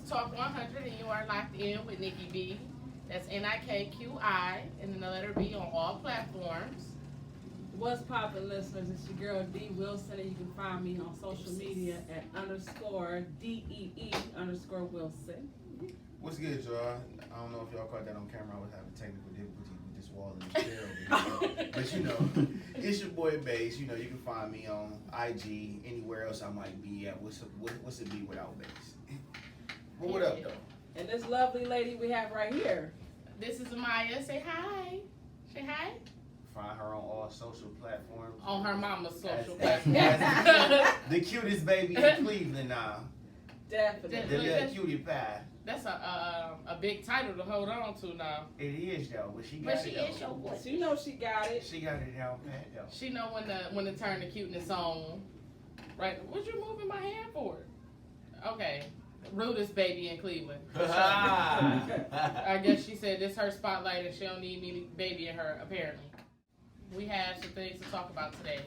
to Talk 100, and you are locked in with Nikki B. That's NIKQI, and then the letter B on all platforms. What's poppin', listeners? It's your girl D Wilson, and you can find me on social media at _DEE_Wilson. What's good, y'all? I don't know if y'all caught that on camera. I was having technical difficulties with this wall and this chair over here. But you know, it's your boy Bass. You know, you can find me on IG, anywhere else I might be at. What's a B without Bass? But what up, though? And this lovely lady we have right here. This is Amaya. Say hi. Say hi. Find her on all social platforms. On her mama's social platforms. The cutest baby in Cleveland now. Definitely. The cutie pie. That's a big title to hold on to now. It is though, but she got it. Is your boy. She know she got it. She got it down pat though. She know when to turn the cuteness on. Right? What you moving my hand for? Okay. Rudest baby in Cleveland. I guess she said this her spotlight and she don't need me baby in her, apparently. We have some things to talk about today.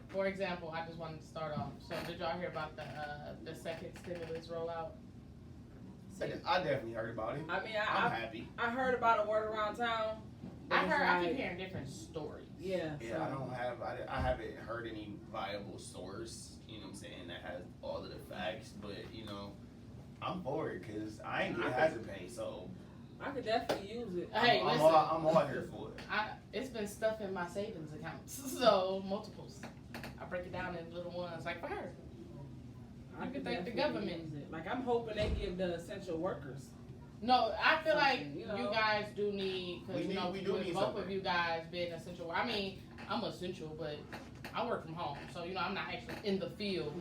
For example, I just wanted to start off. So did y'all hear about the second stimulus rollout? I definitely heard about it. I mean, I'm happy. I heard about a word around town. I keep hearing different stories. Yeah. Yeah, so. I haven't heard any viable source, you know what I'm saying, that has all of the facts, but, you know, I'm for it, because I ain't get hazard pay, so. I could definitely use it. Hey, I'm all here for it. It's been stuff in my savings accounts, so multiples. I break it down in little ones, like for her. You can thank the government. Like, I'm hoping they give the essential workers. No, I feel like you guys do need, because we do need both something. of you guys being essential. I mean, I'm essential, but I work from home, so I'm not actually in the field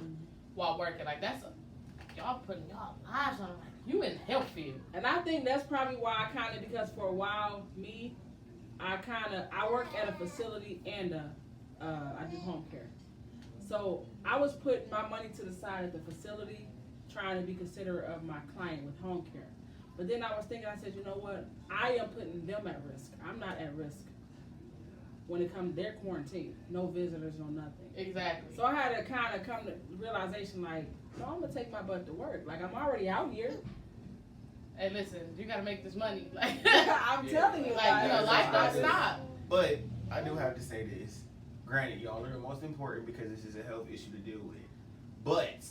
while working. Like y'all putting y'all lives on. Like you in the health field, and I think that's probably why because for a while I work at a facility and I do home care. So I was putting my money to the side at the facility, trying to be considerate of my client with home care. But then I was thinking, I said, you know what? I am putting them at risk. I'm not at risk when it comes to their quarantine. No visitors, no nothing. Exactly. So I had to kind of come to realization, like, no, I'm going to take my butt to work. Like, I'm already out here. Hey, listen, you got to make this money. Like, I'm telling you. Life don't stop. But I do have to say this. Granted, y'all are the most important because this is a health issue to deal with. But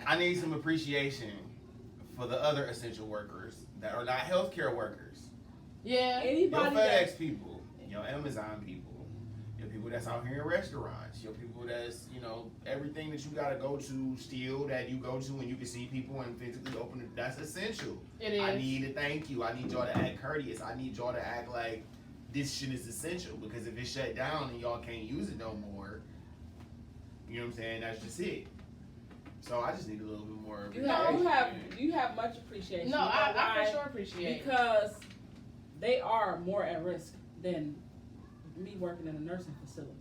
I need some appreciation for the other essential workers that are not healthcare workers. Yeah. Anybody your FedEx people, your Amazon people, your people that's out here in restaurants, your people that's, everything that you gotta go to still that you go to and you can see people and physically open it, that's essential. It is. I need to thank you. I need y'all to act courteous. I need y'all to act like this shit is essential, because if it's shut down and y'all can't use it no more, you know what I'm saying, that's just it. So I just need a little bit more. You have much appreciation. No, I for sure appreciate because they are more at risk than me working in a nursing facility.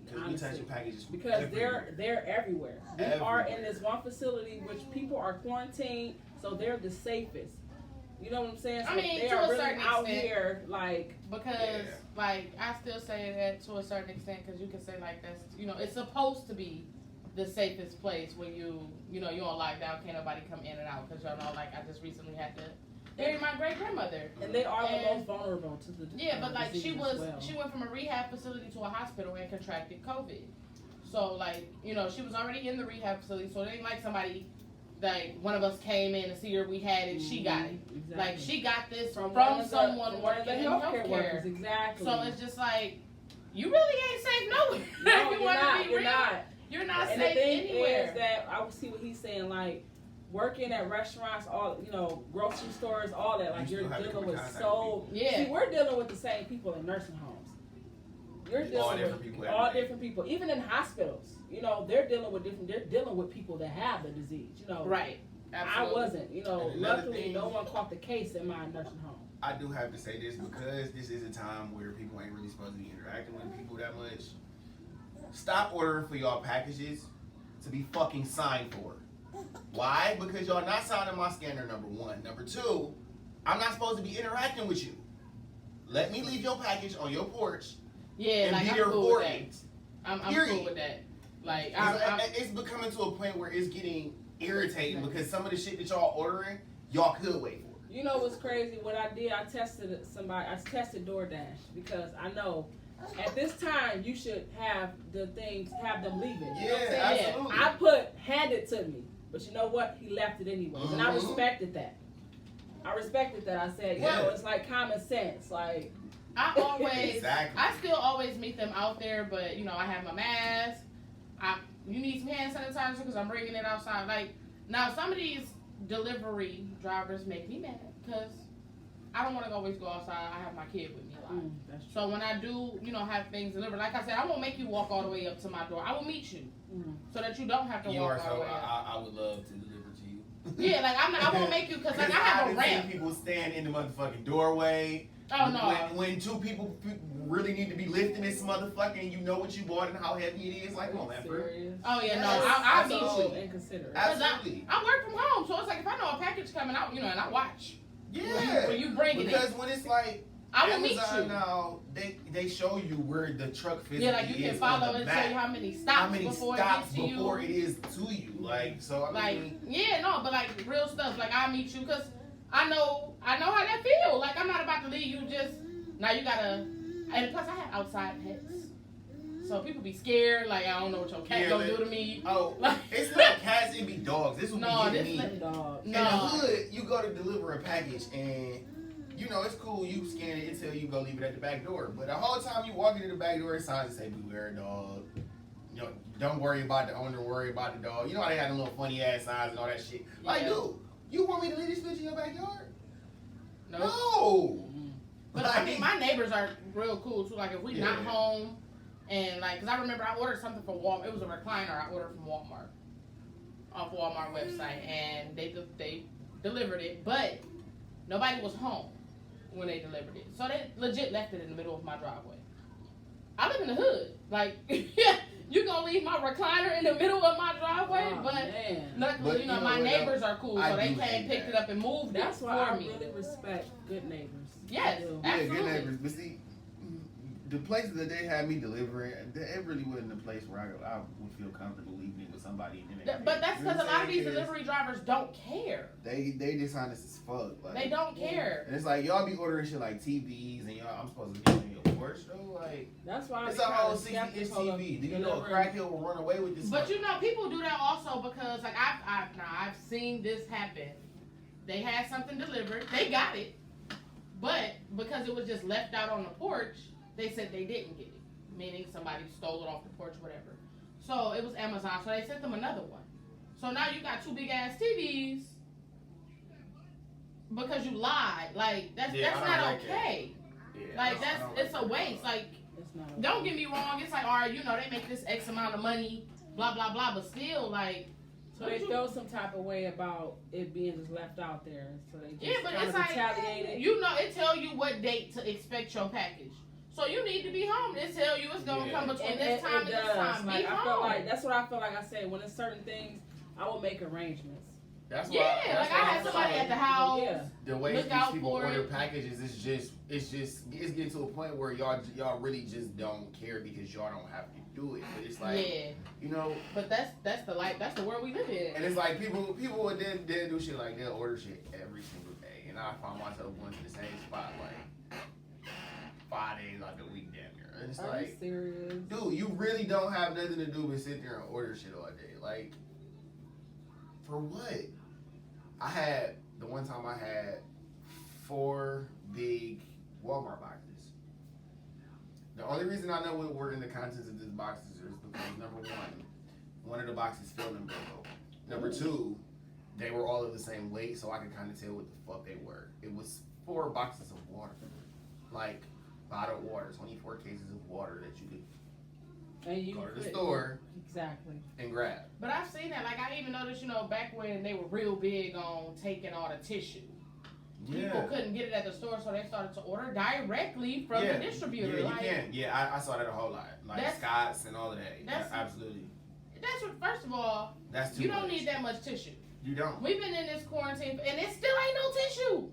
Because they're everywhere. We are in this one facility which people are quarantined, so they're the safest. You know what I'm saying? So I mean, they to are a really certain out extent, here, like, because I still say that to a certain extent, because you can say like that's it's supposed to be the safest place when you're on lockdown, can't nobody come in and out, because y'all know, like, I just recently had to bury my great grandmother, and they are the most vulnerable to the but like she well. went from a rehab facility to a hospital and contracted COVID. So like she was already in the rehab facility, so it ain't like somebody. Like one of us came in to see her, we had it, she got it. Exactly. Like she got this from someone working in healthcare. Exactly. So it's just like you really ain't safe nowhere. No, you want to be you're real. not. You're not and safe the thing anywhere. Is that I would see what he's saying, like working at restaurants, all grocery stores, all that. Like you're dealing with See, we're dealing with the same people in nursing homes. You're dealing with all different people, even in hospitals. They're dealing with people that have the disease. Right. Absolutely. I wasn't. Luckily, no one caught the case in my nursing home. I do have to say this because this is a time where people ain't really supposed to be interacting with people that much. Stop ordering for y'all packages to be fucking signed for. Why? Because y'all not signing my scanner, number one. Number two, I'm not supposed to be interacting with you. Let me leave your package on your porch. Yeah, and like be I'm there cool for with it. that. I'm cool with that. Like it's becoming to a point where it's getting irritating because some of the shit that y'all ordering, y'all could wait for. You know what's crazy? What I did, I tested somebody. I tested DoorDash because I know at this time you should have the things, have them leave it. You know what I'm saying? Absolutely. I hand it to me, but you know what? He left it anyways, and I Mm-hmm. respected that. I said, you know, it's like common sense. Like Exactly. I still always meet them out there, but you know, I have my mask. You need some hand sanitizer because I'm bringing it outside. Like now, some of these delivery drivers make me mad because I don't want to always go outside. I have my kid with me a lot. So when I do, you know, have things delivered, like I said, I won't make you walk all the way up to my door. I will meet you so that you don't have to walk all the way up. I would love to deliver to you. Yeah, like I won't make you because like I have a ramp. Seen people stand in the motherfucking doorway. Oh no! When two people really need to be lifting this motherfucker, and you know what you bought and how heavy it is, like, come on, man, bro. Oh yeah, no, I'll meet you. Inconsiderate. Absolutely. I work from home, so it's like if I know a package coming out, you know, and I watch. Yeah. When you bring it because in. when it's like I will meet Amazon you. now, they show you where the truck physically Yeah, like you can is follow on the and back. tell you how many stops before it gets to you. Before it is to you. Like, so I Like, mean, yeah, no, but like real stuff. Like I'll meet you because I know how that feel. Like I'm not about to leave you just now. You gotta, and plus I have outside pets, so people be scared. Like I don't know what your cat gonna do to me. Oh, Like, it's not cats, it be dogs. This will no, be this getting me. Dog. In the hood, you go to deliver a package and you know it's cool. You scan it until you go leave it at the back door. But the whole time you walk into the back door, it's signs that say "Beware, dog." You know, don't worry about the owner, worry about the dog. You know how they had the little funny ass signs and all that shit. Like, Yeah. dude, you want me to leave this bitch in your backyard? no. No. But I mean, my neighbors are real cool too. Like if we not Yeah. home, and like, cause I remember I ordered something from Walmart. It was a recliner I ordered from Walmart, off Walmart website, and they delivered it, but nobody was home when they delivered it. So they legit left it in the middle of my driveway. I live in the hood. Like, you gonna leave my recliner in the middle of my driveway? Oh, but man. luckily, But you know, you know my what, neighbors are cool, I so they do came, hate picked that. it up, and moved That's it why for I me. really respect good neighbors. Yes. I do. Yeah, Absolutely. good neighbors. But see, the places that they had me delivering, it really wasn't a place where I would feel comfortable leaving it with somebody. But that's because a lot of these delivery drivers don't care. They dishonest as fuck. Like, They don't care. and it's like y'all be ordering shit like TVs and y'all. I'm supposed to get in your porch though. Like That's why it's a whole 60-inch TV. Do you know a crackhead will run away with this? But you know, people do that also because, like, I've seen this happen. They had something delivered, they got it, but because it was just left out on the porch, they said they didn't get it, meaning somebody stole it off the porch, whatever. So it was Amazon, so they sent them another one. So now you got two big ass TVs because you lied. Like that's not okay. Yeah, Like it's a waste. Like. Don't get me wrong, it's like, all right, you know, they make this X amount of money, blah, blah, blah, but still, like... So they feel some type of way about it being just left out there, so they just yeah, but kind it's of like, retaliated. you know, it tell you what date to expect your package. So you need to be home. It tell you it's going to come between this time and this time. Like, be I home. feel like, that's what I feel like I said, when there's certain things, I will make arrangements. That's yeah, why, like I had somebody at the house. Yeah. The way Look these out people for order it. packages is it's getting to a point where y'all really just don't care because y'all don't have to do it. But it's like, Yeah, you know, but that's the life, that's the world we live in. and it's like people would then do shit like they'll order shit every single day, and I find myself going to the same spot like 5 days out the week damn near. And it's Are like, you serious? dude, you really don't have nothing to do but sit there and order shit all day. Like, for what? The one time I had 4 big Walmart boxes. The only reason I know what were in the contents of these boxes is because number one of the boxes filled in bingo. Number 2, they were all of the same weight, so I could kind of tell what the fuck they were. It was 4 boxes of water, like bottled water, 24 cases of water that you could And you go to the could- store Exactly. and grab. But I've seen that. Like, I even noticed, you know, back when they were real big on taking all the tissue. People couldn't get it at the store, so they started to order directly from the distributor. Yeah, like, you can. Yeah, I saw that a whole lot. Like That's- Scott's and all of that. that's- Absolutely. that's what, first of all, That's too you don't much. need that much tissue. You don't. We've been in this quarantine, and it still ain't no tissue.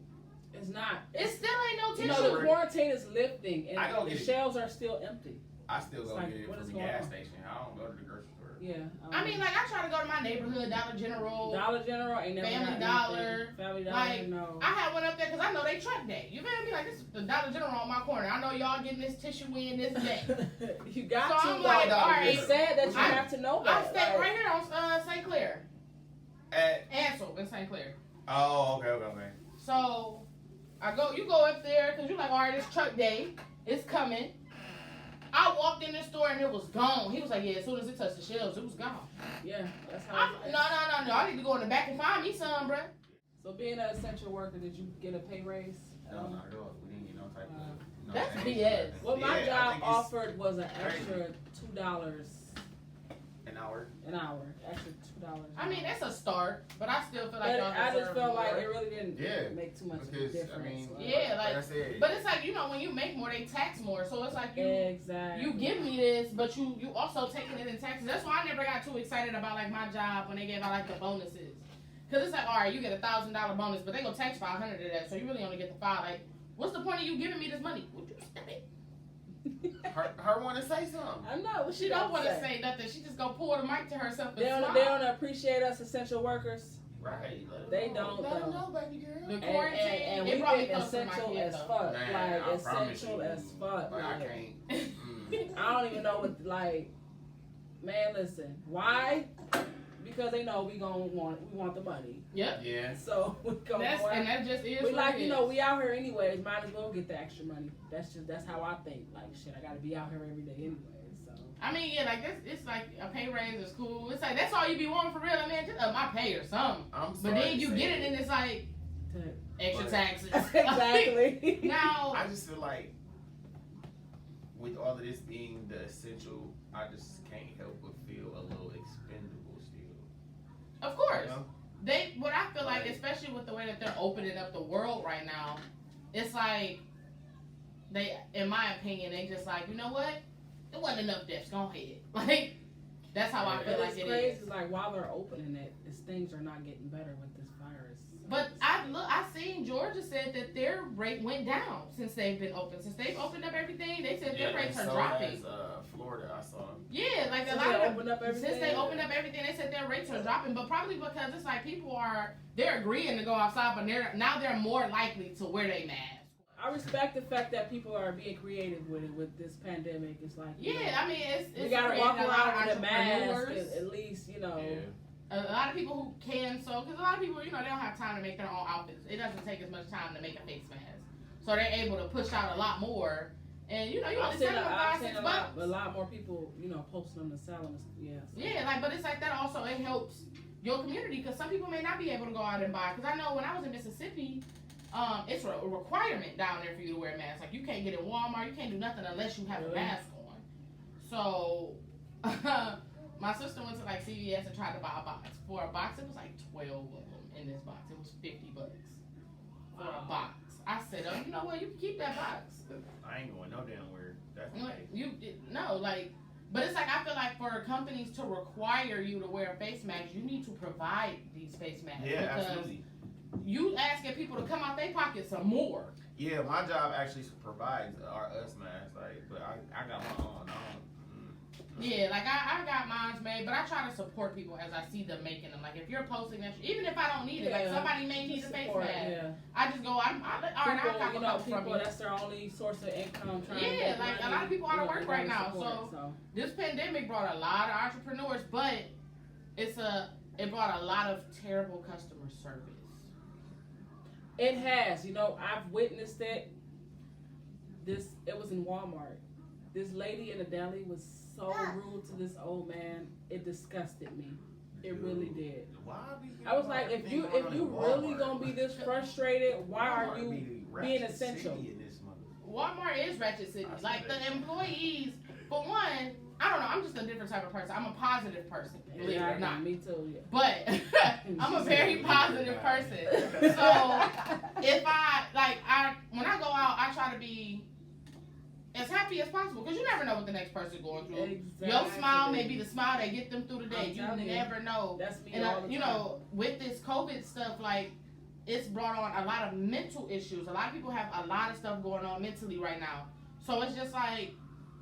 It's not. It still ain't no You tissue. know, the quarantine is lifting, I don't and the get it. shelves are still empty. I still It's go like, get it what from is the going gas on? station. I don't go to the grocery store. Yeah. I mean, like, I try to go to my neighborhood, Dollar General. Dollar General ain't never Family got Dollar. anything. Family Dollar, Like, no. I had one up there because I know they truck day. You feel me? Like, this is the Dollar General on my corner. I know y'all getting this tissue in this day. You got So to, I'm though. like, all right. It's sad that you have to know I that. stay right here on St. Clair. At Ansel in St. Clair. oh, okay. So, you go up there because you're like, all right, it's truck day. It's coming. I walked in the store and it was gone. He was like, yeah, as soon as it touched the shelves, it was gone. Yeah, that's how No. I need to go in the back and find me some, bruh. So being an essential worker, did you get a pay raise? No, not at all. We didn't get no type of. No That's change. BS. What my Yeah, I job think it's offered was an extra $2 an hour. an hour. Extra $2. I mean, it's a start, but I still feel like But y'all I just deserve felt more. like it really didn't Yeah, make too much of a because, difference. I mean, Yeah, like I said, but it's like, you know, when you make more, they tax more. So it's like Exactly. you give me this, but you also taking it in taxes. That's why I never got too excited about like my job when they gave out like the bonuses. Cause it's like, all right, you get $1,000 bonus, but they gonna tax 500 of that, so you really only get the 5. Like, what's the point of you giving me this money? Would you stop it? her want to say something. I know. What She don't want to say nothing. She just gonna pull the mic to herself and They don't smile. appreciate us essential workers. Right. They don't, Let them though. know, baby girl. The quarantine, And it we've brought me been close to my essential kids, as though. fuck. Man, Like, I promise essential you. as fuck. Like, I Like, can't. I don't even know what, like, man, listen. Why? Because they know we want the money. Yep. Yeah. So we go And that just is we what like, it you is. know, we out here anyways. Might as well get the extra money. That's how I think. Like, shit, I gotta be out here every day anyway. So I mean, yeah, like this, it's like a pay raise is cool. It's like that's all you be wanting for real. I mean, just up my pay or something. I'm But sorry then to you say get it and it's like extra But- taxes. exactly. Now, I just feel like with all of this being the essential, I just can't help but feel a little expendable still. of course, You know? what I feel like, Right. especially with the way that they're opening up the world right now, it's like they, in my opinion, they just like, you know what? It wasn't enough deaths. Go ahead. Like that's how I feel But like it's it crazy. is. Like while they're opening it, things are not getting better with this virus. But I seen Georgia said that their rate went down since they've been open. Since they've opened up everything, they said their rates are so dropping. has, Florida, I saw. Yeah, like Since a lot they of opened up everything? since they opened up everything, they said their rates are dropping. But probably because it's like they're agreeing to go outside, but they're more likely to wear their mask. I respect the fact that people are being creative with it with this pandemic. It's like Yeah, I mean it's we gotta creating walk a lot of around with a mask entrepreneurs. at least, you know. Yeah. A lot of people who can because a lot of people, you know, they don't have time to make their own outfits. It doesn't take as much time to make a face mask, so they're able to push out a lot more. And you know, you I've only seen, sell them I've 5, seen 6 a bucks. lot more people, you know, posting them to sell them. Yeah. So. Yeah, like, but it's like that also, it helps your community because some people may not be able to go out and buy. Because I know when I was in Mississippi, it's a requirement down there for you to wear a mask. Like, you can't get in Walmart, you can't do nothing unless you have a mask on. So, my sister went to like CVS and tried to buy a box. For a box, it was like 12 of them in this box. It was $50 for a box. I said, oh, you know what? You can keep that box. I ain't going no damn where. That's But it's like I feel like for companies to require you to wear a face mask, you need to provide these face masks. Yeah, because absolutely. you asking people to come out their pocket some more. Yeah, my job actually provides us masks. Like, but I got my own. Yeah, like I got mine made, but I try to support people as I see them making them. Like if you're posting that, even if I don't need it, like somebody may need a face Support, mask. yeah. I just go, all right, I'll People, cop a you know, couple from people you. that's their only source of income. Trying to Yeah, make like, a money, lot of people out of you know, work they right gotta now, support, so this pandemic brought a lot of entrepreneurs, but it brought a lot of terrible customer service. It has, you know, I've witnessed it. It was in Walmart. This lady in the deli was so rude to this old man. It disgusted me. It really did. Why I was like, if you really gonna be this frustrated, why are you being essential? Walmart is Ratchet City. Like the employees, for one, I don't know. I'm just a different type of person. I'm a positive person, believe it or not. Me too. Yeah. But I'm a very positive person. So if when I go out, I try to be as happy as possible because you never know what the next person's going through. Exactly. Your smile may be the smile that get them through the day. You never know. That's me And all the time. you know, with this COVID stuff, like it's brought on a lot of mental issues. A lot of people have a lot of stuff going on mentally right now. So it's just like,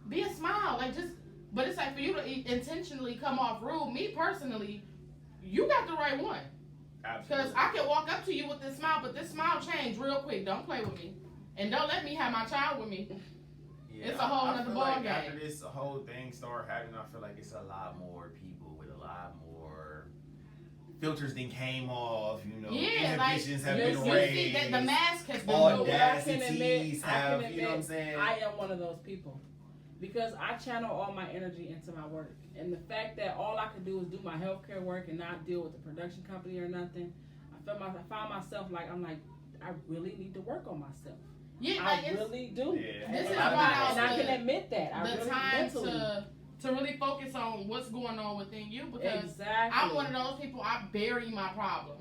be a smile. Like just But it's like for you to intentionally come off rude, me personally, you got the right one. Absolutely. Because I can walk up to you with this smile, but this smile changed real quick. Don't play with me. And don't let me have my child with me. Yeah, It's a whole I nother feel ball like game. After this whole thing started happening, I feel like it's a lot more people with a lot more filters than came off. You know, Yeah, like, inhibitions have you been see raised. that the mask has been All removed. that- Audacities I can have, admit, you know what I'm saying? I am one of those people. Because I channel all my energy into my work. And the fact that all I could do is do my healthcare work and not deal with the production company or nothing, I found myself I really need to work on myself. Yeah, I like it's really do. Yeah. This is and why I can admit that. I the really time mentally. to really focus on what's going on within you, because Exactly. I'm one of those people, I bury my problems.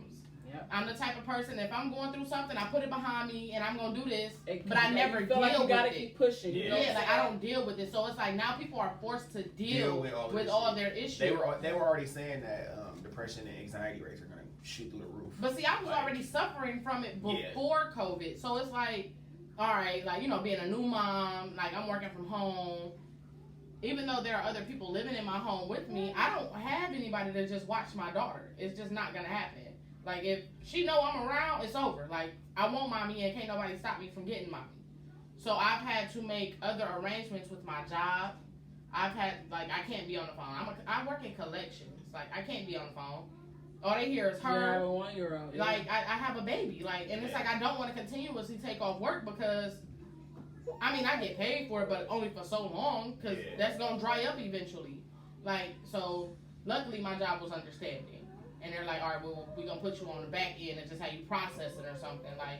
Yep. I'm the type of person, if I'm going through something, I put it behind me and I'm going to do this, It- but I you never feel deal like you gotta with it. keep pushing. You know what Yeah, I'm like saying? I don't deal with it. So it's like now people are forced to deal with all with this all shit. their issues. They were already saying that depression and anxiety rates are gonna shoot through the roof. But see, I was Like, already suffering from it Yeah. before COVID. So it's like, all right, like, you know, being a new mom, like I'm working from home. Even though there are other people living in my home with me, I don't have anybody to just watch my daughter. It's just not gonna happen. Like if she know I'm around, it's over. Like I want mommy and can't nobody stop me from getting mommy. So I've had to make other arrangements with my job. I've had I can't be on the phone. I work in collections. Like I can't be on the phone. All they hear is her. Yeah, 1 year old. Yeah. Like I have a baby. Like and it's like I don't want to continuously take off work because I mean I get paid for it, but only for so long because that's gonna dry up eventually. Like so, luckily my job was understanding. And they're like, all right, well, we're going to put you on the back end and just how you process it or something. Like,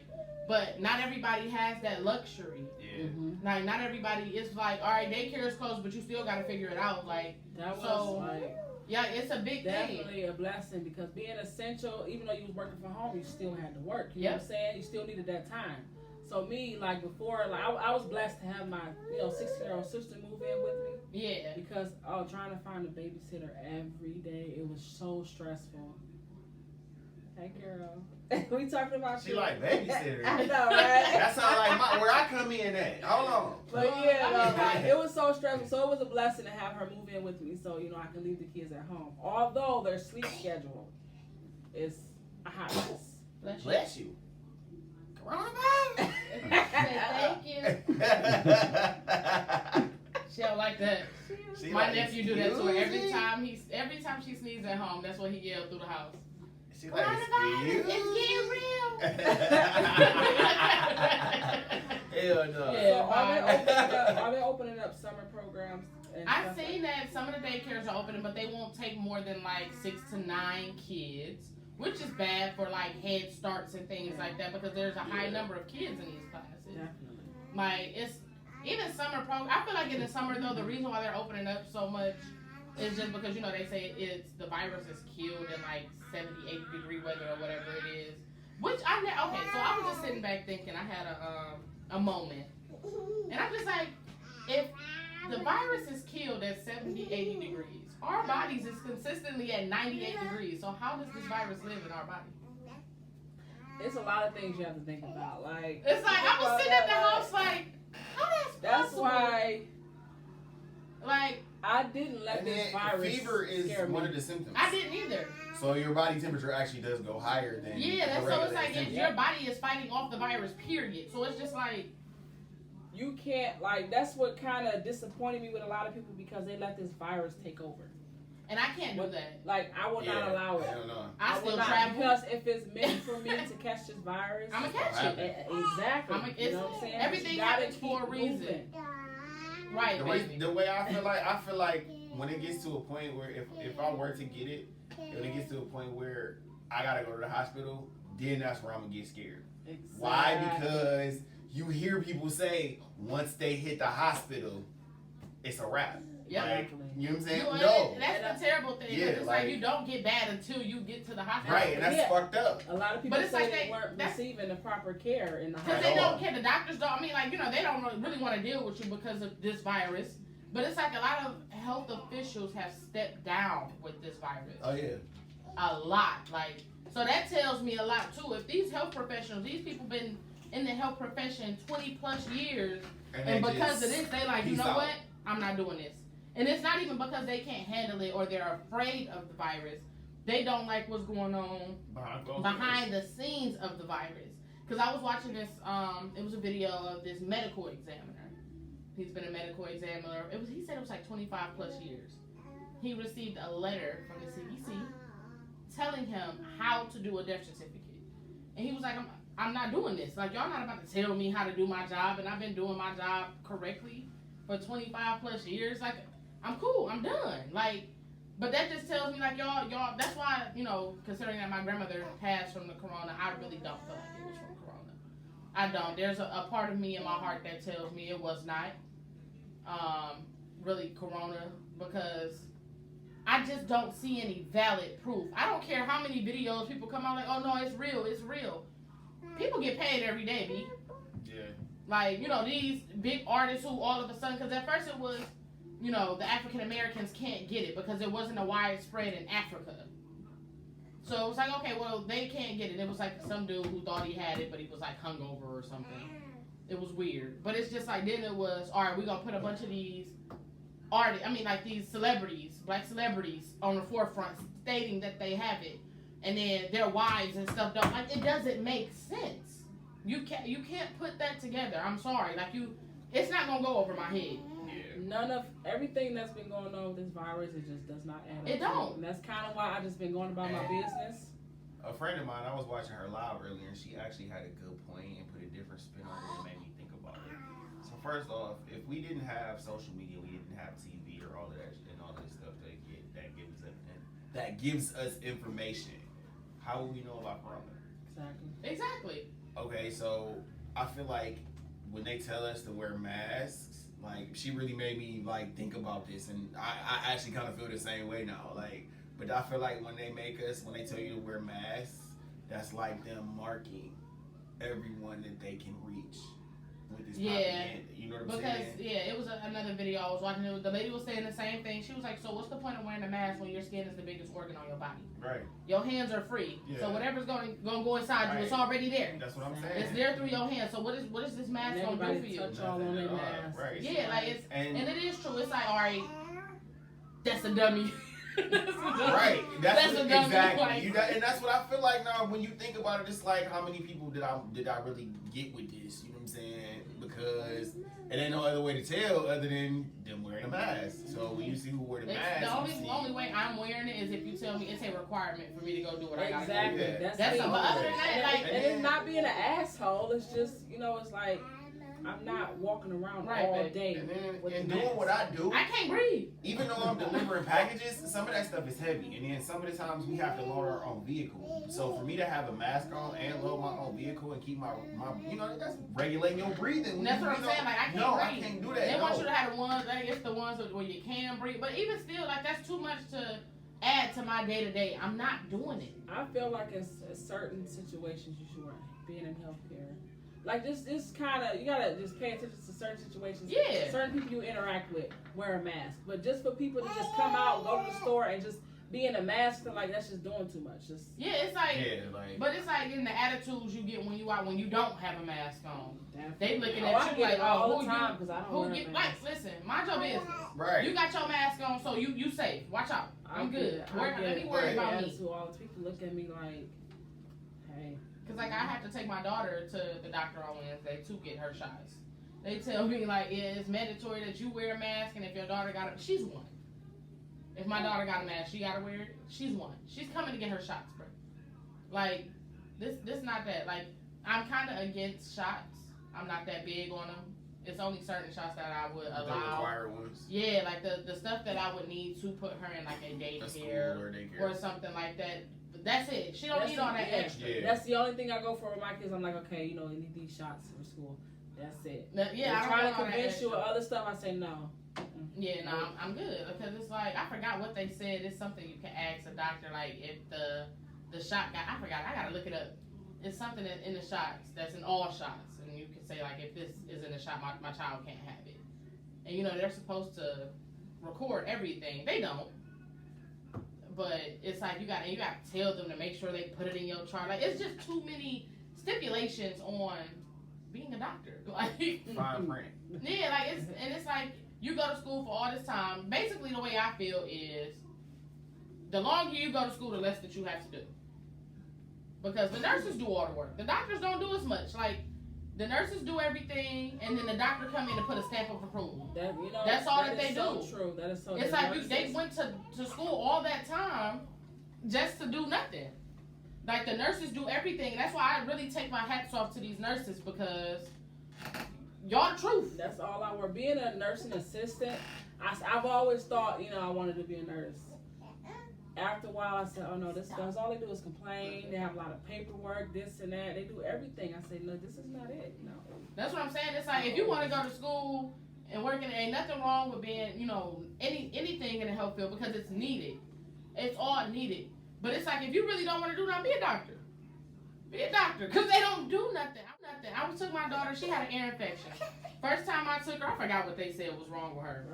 but not everybody has that luxury. Yeah. Mm-hmm. Like, not everybody is like, all right, daycare is closed, but you still got to figure it out. Like, That was so, yeah, it's a big thing. definitely a blessing because being essential, even though you was working from home, you still had to work. You know what I'm saying? You still needed that time. So me, like before, like I was blessed to have my 16-year-old sister move in with me. Yeah. Because trying to find a babysitter every day, it was so stressful. Hey girl, we talking about She you. like babysitter. I know, right? That sound like where I come in at. Hold on. But yeah, like, it was so stressful. So it was a blessing to have her move in with me, so I can leave the kids at home. Although their sleep schedule is a hot mess. Bless you. Thank you. She don't like that. She My like, nephew do that to her every "Excuse me?" time every time she sneezes at home. That's what he yelled through the house. She like, Coronavirus, "Excuse it's getting real. Hell no. Yeah, I've been opening up summer programs. And I've stuff seen that some of the daycares are opening, but they won't take more than like 6 to 9 kids, which is bad for like head starts and things like that because there's a high number of kids in these classes. Definitely. Like it's even summer I feel like in the summer though, the reason why they're opening up so much is just because they say it's the virus is killed in like 70, 80-degree weather or whatever it is. Which so I was just sitting back thinking, I had a moment, and I'm just like, if the virus is killed at 70, 80 degrees, our bodies is consistently at 98 degrees. So how does this virus live in our body? It's a lot of things you have to think about. Like It's like I was sitting at the house like, how that's possible? why Like I didn't let And this then virus fever is scare me. one of the symptoms. I didn't either. So your body temperature actually does go higher than Yeah, that's the so it's regular like temperature. your body is fighting off the virus. Period. So it's just like. You can't, that's what kind of disappointed me with a lot of people because they let this virus take over. And I can't do that. Like, I will not allow it. Hell no. I will still not, travel. because if it's meant for me to catch this virus, I'm gonna catch it. Exactly. You know what I'm saying? Everything You gotta happens for a keep reason. moving. Right, baby. The way I feel like when it gets to a point where if I were to get it, when it gets to a point where I gotta go to the hospital, then that's where I'm gonna get scared. Exactly. Why? Because you hear people say once they hit the hospital, it's a wrap. Yep. Like, you know what I'm saying? You know, No. that's the terrible thing. Yeah, It's like like- you don't get bad until you get to the hospital. Right, and that's Yeah. fucked up. A lot of people But it's say like they weren't receiving the proper care in the Because hospital. they don't care. The doctors don't. I mean, like, they don't really want to deal with you because of this virus. But it's like a lot of health officials have stepped down with this virus. Oh yeah. A lot. Like, so that tells me a lot too. If these health professionals, these people been in the health profession 20 plus years, and they because just of this, they like, you peace know out. what? I'm not doing this. And it's not even because they can't handle it or they're afraid of the virus. They don't like what's going on behind the scenes of the virus. Because I was watching this, it was a video of this medical examiner. He's been a medical examiner. He said it was like 25 plus years. He received a letter from the CDC telling him how to do a death certificate. And he was like, I'm not doing this. Like, y'all not about to tell me how to do my job, and I've been doing my job correctly for 25 plus years. Like, I'm cool. I'm done. Like, but that just tells me, like, y'all, that's why, you know, considering that my grandmother passed from the corona, I really don't feel like it was from corona. I don't. There's a part of me in my heart that tells me it was not really corona, because I just don't see any valid proof. I don't care how many videos people come out like, oh no, it's real, it's real. People get paid every day, B. Yeah. Like, you know, these big artists who all of a sudden, because at first it was, you know, the African Americans can't get it because it wasn't a widespread in Africa. So it was like, okay, well, they can't get it. It was like some dude who thought he had it, but he was like hungover or something. It was weird. But it's just like, then it was, all right, we're going to put a bunch of these artists, these celebrities, black celebrities on the forefront stating that they have it. And then their wives and stuff don't. Like, it doesn't make sense. You can't put that together. I'm sorry. Like, it's not going to go over my head. None of everything that's been going on with this virus, it just does not add up. It don't. And that's kind of why I just been going about my business. A friend of mine, I was watching her live earlier, and she actually had a good point and put a different spin on it and made me think about it. So first off, if we didn't have social media, we didn't have TV or all of that and all of this stuff that gives us information, how would we know about corona? Exactly. Okay, so I feel like when they tell us to wear masks, like, she really made me like think about this, and I actually kind of feel the same way now. Like, but I feel like when they tell you to wear masks, that's like them marking everyone that they can reach with this propaganda. You know what I'm saying? Because it was another video I was watching. The lady was saying the same thing. She was like, "So what's the point of wearing a mask when your skin is the biggest organ on your body? Right. Your hands are free. Yeah. So whatever's going to go inside you, it's already there. That's what I'm saying. It's there through your hands. So what is this mask going to do for you? Touch all on their mask. Right. Yeah, like it's and it is true. It's like, all right, that's a dummy. Right. That's a dummy. exactly. And that's what I feel like now. When you think about it, it's like, how many people did I really get with this? You know what I'm saying? Because it ain't no other way to tell other than them wearing a mask. So when you see who wear the mask, the only way I'm wearing it is if you tell me it's a requirement for me to go do what I got to do. Exactly. Yeah. That's But other than that, like, and it's not being an asshole. It's just, you know, it's like, I'm not walking around all day. And doing what I do, I can't breathe. even though I'm delivering packages, some of that stuff is heavy. And then some of the times we have to load our own vehicle. So for me to have a mask on and load my own vehicle and keep my you know, that's regulating your breathing. That's what I'm saying. Like, I can't breathe. I can't do that. They want you to have the ones, I guess the ones where you can breathe. But even still, like, that's too much to add to my day to day. I'm not doing it. I feel like in certain situations you should being in healthcare. Like, this kind of, you gotta just pay attention to certain situations. Yeah. Certain people you interact with wear a mask. But just for people to just come out, go to the store, and just be in a mask, like, that's just doing too much. Just it's like, but it's like in the attitudes you get when you don't have a mask on. They looking at you like, all the time because I don't wear a mask. Like, listen, mind your business. Right. You got your mask on, so you safe. Watch out. I'm good. Let me worry about me. All the people look at me like, hey. Cause like I have to take my daughter to the doctor on Wednesday to get her shots. They tell me like, yeah, it's mandatory that you wear a mask, and if your daughter got it, she's one. If my daughter got a mask, she gotta wear it. She's one. She's coming to get her shots, bro. Like this not that. Like I'm kind of against shots. I'm not that big on them. It's only certain shots that I would allow. The required ones. Yeah, like the stuff that I would need to put her in like a daycare or something like that. That's it. She don't need all that extra. Yeah. That's the only thing I go for with my kids. I'm like, okay, you know, you need these shots for school. That's it. Yeah, I'm trying to convince you with other stuff. I say no. Yeah, no, I'm good because it's like I forgot what they said. It's something you can ask a doctor, like if the shot got. I forgot. I gotta look it up. It's something in the shots that's in all shots, and you can say like if this is in the shot, my child can't have it. And you know they're supposed to record everything. They don't. But it's like you got to tell them to make sure they put it in your chart. Like it's just too many stipulations on being a doctor. Like fine print. Yeah, like it's like you go to school for all this time. Basically, the way I feel is the longer you go to school, the less that you have to do. Because the nurses do all the work. The doctors don't do as much. Like, the nurses do everything, and then the doctor come in and put a stamp of approval. That's all that they so do. True. That is so. It's like they went to school all that time just to do nothing. Like, the nurses do everything. That's why I really take my hats off to these nurses, because y'all the truth. That's all I were. Being a nursing assistant, I've always thought, I wanted to be a nurse. After a while, I said, oh no, that's all they do is complain. They have a lot of paperwork, this and that. They do everything. I say, no, this is not it. No. That's what I'm saying. It's like, if you want to go to school and work in, ain't nothing wrong with being, anything in the health field, because it's needed. It's all needed. But it's like, if you really don't want to do nothing, be a doctor. Be a doctor, because they don't do nothing. I took my daughter, she had an ear infection. First time I took her, I forgot what they said was wrong with her.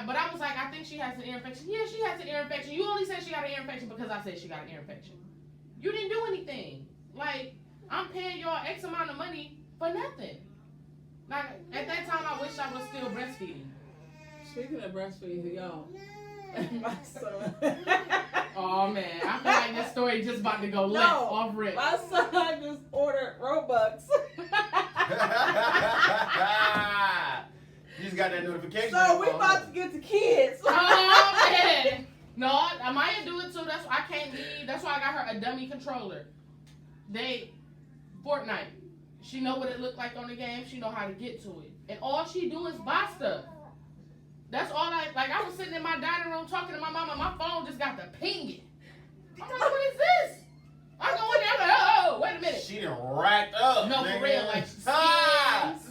But I was like, I think she has an ear infection. Yeah, she has an ear infection. You only said she got an ear infection because I said she got an ear infection. You didn't do anything. Like, I'm paying y'all X amount of money for nothing. Like, at that time, I wish I was still breastfeeding. Speaking of breastfeeding, y'all, my son. Oh man, I feel like this story just about to go left off rip. My son just ordered Robux. You just got that notification. So we about to get the kids. Oh man. No, Amaya do it too. That's why I can't leave. That's why I got her a dummy controller. Fortnite. She know what it looked like on the game. She know how to get to it. And all she do is buy stuff. That's all I was sitting in my dining room talking to my mama. My phone just got the pinging. I'm like, what is this? I go in there, I'm like, oh, wait a minute. She done racked up. No, man. for real. Like,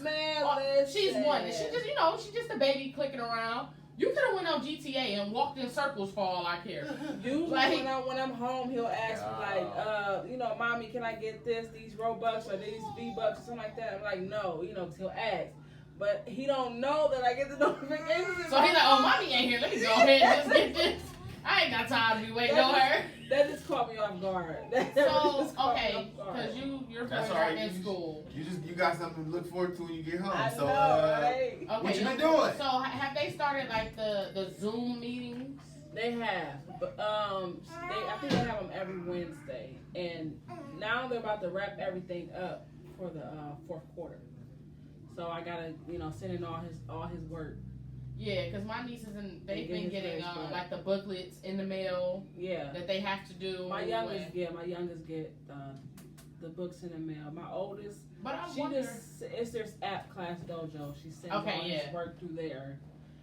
Man, she's one. And she's just a baby clicking around. You could have went on GTA and walked in circles for all I care. Usually when I'm home, he'll ask me mommy, can I get these Robux or these V-Bucks or something like that? I'm like, no, because he'll ask. But he don't know that I get the notifications. So he's like, oh, mommy ain't here. Let me go ahead and just get this. I ain't got time to be waiting on her. That just caught me off guard. So, okay, because you're boys are in school. You got something to look forward to when you get home. I so, know, right? Okay, what you been doing? So have they started like the Zoom meetings? They have, but I think they have them every Wednesday, and now they're about to wrap everything up for the fourth quarter. So I gotta, send in all his work. Yeah, because my nieces they've been getting like the booklets in the mail. Yeah. That they have to do. My youngest get the books in the mail. My oldest, but it's their app Class Dojo. She sends all his work through there.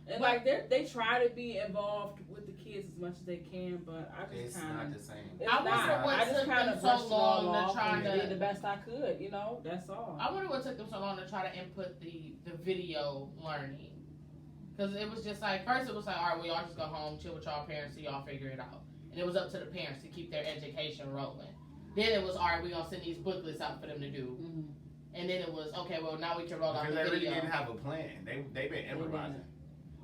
And they try to be involved with the kids as much as they can, but I just kind of. It's not the same. I wonder what took them so long to try to did the best I could. That's all. I wonder what took them so long to try to input the video learning. Because it was just like, first it was like, all right, well, y'all just go home, chill with y'all parents, so y'all figure it out. And it was up to the parents to keep their education rolling. Then it was, all right, we're going to send these booklets out for them to do. Mm-hmm. And then it was, okay, well, now we can roll out the video. Because they really didn't have a plan. They've been improvising.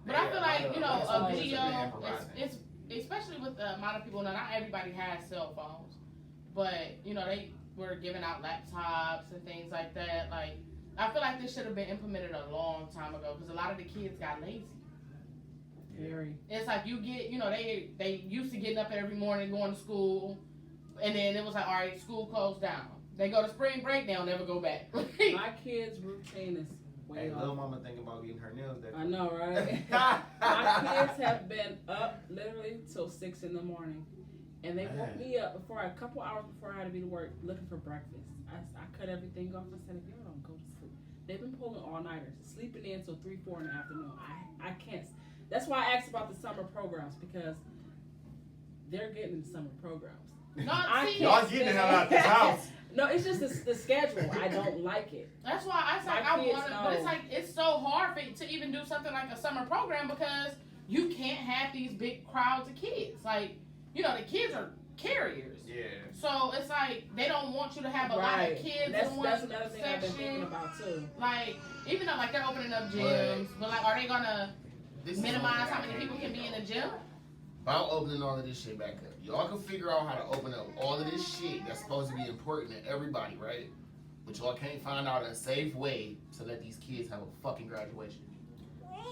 But I feel like, a video, it's especially with the amount of people, not everybody has cell phones. But, they were giving out laptops and things like that. Like, I feel like this should have been implemented a long time ago because a lot of the kids got lazy. Very. It's like you get, they used to getting up every morning, going to school, and then it was like, all right, school closed down. They go to spring break, they'll never go back. My kids' routine is way off. Little mama thinking about getting her nails done. I know, right? My kids have been up literally till 6 in the morning, and they woke me up a couple hours before I had to be to work looking for breakfast. I cut everything off and said, if y'all don't go to sleep. They've been pulling all-nighters, sleeping in till 3, 4 in the afternoon. I can't. That's why I asked about the summer programs, because they're getting the summer programs. Y'all getting the hell out of this house. No, it's just the schedule. I don't like it. That's why I said I want to, but it's like, it's so hard to even do something like a summer program because you can't have these big crowds of kids. Like, the kids are carriers. Yeah. So it's like they don't want you to have a lot of kids in one that's another thing section. I've been thinking about too. Like, even though they're opening up gyms, but like, are they gonna minimize how many people can be in a gym? About opening all of this shit back up. Y'all can figure out how to open up all of this shit that's supposed to be important to everybody, right? But y'all can't find out a safe way to let these kids have a fucking graduation.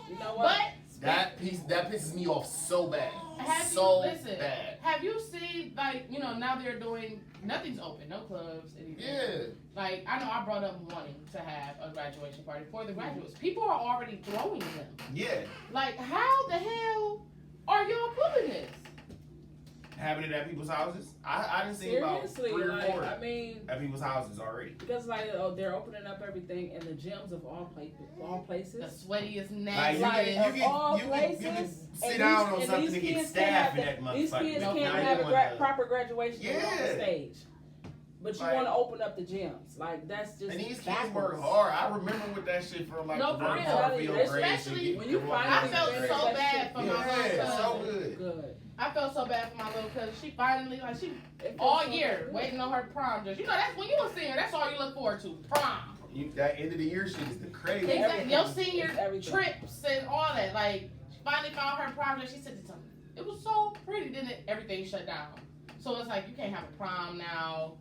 You know what? But That pisses me off so bad. Bad. Have you seen, like, you know, now they're doing, nothing's open, no clubs, anything. Yeah. Like, I know I brought up wanting to have a graduation party for the graduates. People are already throwing them. Yeah. Like, how the hell are y'all pulling this? Having it at people's houses. I done seen about Seriously, 3 or like, 4 I mean, at people's houses already. because like they're opening up everything in the gyms of all places. The sweatiest, Like, nasty. you can sit down on something to get staff in that motherfucker. These kids No, can't now have you a wanna- proper graduation on Yeah. the stage. But you Like- want to open up the gyms. Like, that's just And these kids backwards. work hard. I remember with that shit for like No, the for first real. part of your grades. Especially when you I finally felt finish so that bad shit, for my Yeah, little so cousin. Good. I felt so bad for my little cousin. She finally, like, she It feels all so year good. waiting on her prom dress. You know, that's when you a senior. That's all you look forward to, prom. That end of the year shit is the crazy. Exactly. Exactly. Your Everything. senior It's everything. trips and all that. Like, she finally found her prom dress. She said to something. It was so pretty. Then everything shut down. So it's like you can't have a prom now.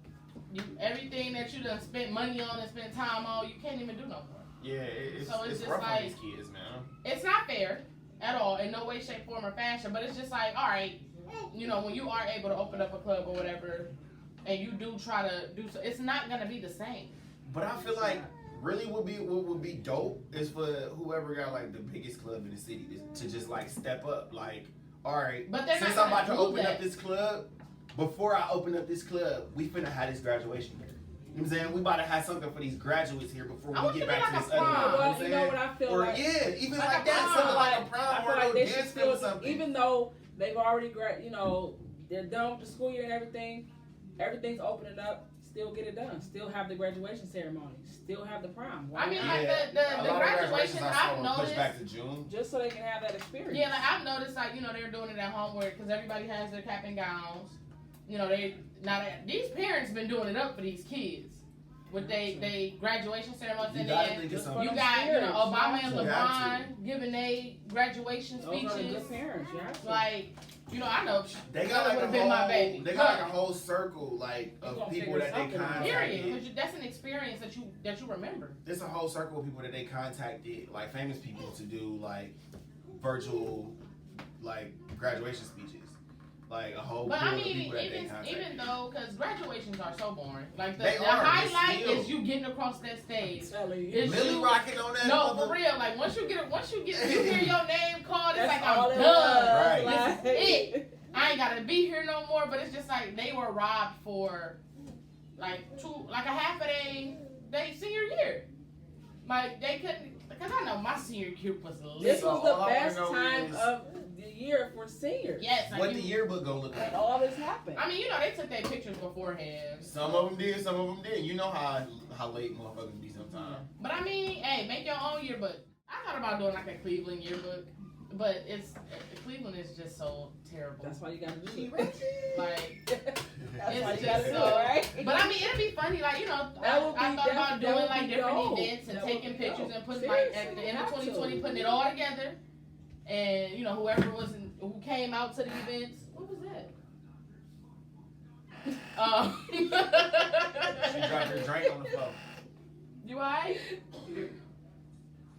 Everything that you done spent money on and spent time on, you can't even do no more. Yeah, it's just rough like- on these kids, man. It's not fair at all, in no way, shape, form, or fashion. But it's just like, all right, you know, when you are able to open up a club or whatever, and you do try to do so, it's not gonna be the same. But I feel like really what would be dope is for whoever got like the biggest club in the city to just like step up. Like, all right, But they're since not I'm about to gonna do open that. up this club, before I open up this club, we finna have this graduation here. You know what I'm saying? We about to have something for these graduates here before I we want get you to back be to like this a other prom. one. Well, You you know know what what I'm I feel saying? Or like? yeah, even Like like a that, prom. something like a I prom feel or like no they dance should club or still, something. even though they've already, they're done with the school year and everything's opening up. Still get it done. Still have the graduation ceremony. Still have the prom. Why I mean, not? like A the lot of graduation, I saw I've were noticed. pushed back to June. Just so they can have that experience. Yeah, like I've noticed, like, you know, they're doing it at home where, because everybody has their cap and gowns. You know, these parents been doing it up for these kids with they graduation ceremonies, You and gotta then think of just something. you them got, you know, spirits. Obama and You have LeBron giving they graduation Those are the speeches. good parents. You have to. Like, you know, I know They that got like would've a been whole, my baby. they got like a whole circle like You of gonna people figure that they something out. period, contacted. because that's an experience that you remember. There's a whole circle of people that they contacted, like famous people, to do like virtual like graduation speeches. Like a whole But pool I of mean, people that they even contacted. though, because graduations are so boring. Like the They are, highlight but still. is you getting across that stage. I'm telling you. It's Millie you- rocking on that. No, mother- for real. Like once you hear your name called, it's That's like all I'm it done. was. Right. Like, This is it. I ain't gotta be here no more. But it's just like they were robbed for like a half of they senior year. Like they couldn't, because I know my senior year was lit. This was the all I wanna best know time is- of the year for seniors. Yes, like What you- the yearbook gonna look When like? all this happened. I mean, you know, they took their pictures beforehand. Some of them did, some of them didn't. You know how late motherfuckers be sometimes. But I mean, hey, make your own yearbook. I thought about doing like a Cleveland yearbook, but Cleveland is just so terrible. That's why you gotta do it. Like, That's why it's you gotta just do so. it, right? But I mean, it'd be funny, like, you know, That would I be- thought that- about that doing would like be different dope. events and That would taking be pictures dope. and putting like at Seriously, the end of have to. 2020, putting it all together, and you know, who came out to the events. What was that? She dropped her drink on the floor. You alright?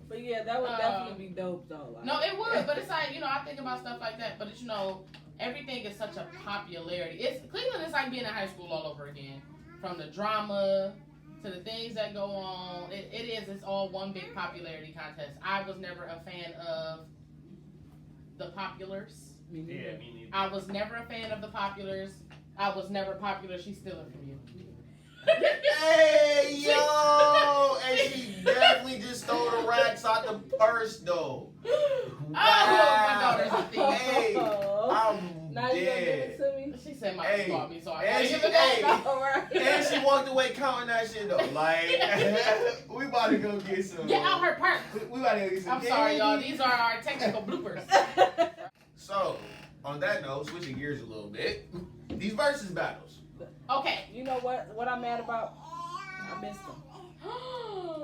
But yeah, that would definitely be dope though. Like, No, it would, but it's like, you know, I think about stuff like that, but it's, you know, everything is such a popularity. Cleveland is like being in high school all over again. From the drama to the things that go on. It's all one big popularity contest. I was never a fan of the populars. Me neither. Yeah, me neither. I was never a fan of the populars. I was never popular. She's stealing from you. Hey, yo! And she definitely just stole the racks out the purse, though. my daughter's a thief. Hey, I'm Now you gonna give dead. it to me? She said my Hey, caught me, so I and gotta she- give it back. hey. All right. And she walked away counting that shit, though. Like, we about to go get some. Get out her purse. We about to go get some. I'm sorry, y'all. candy. These are our technical bloopers. So, on that note, switching gears a little bit, these versus battles. Okay. You know what I'm mad about? I missed them.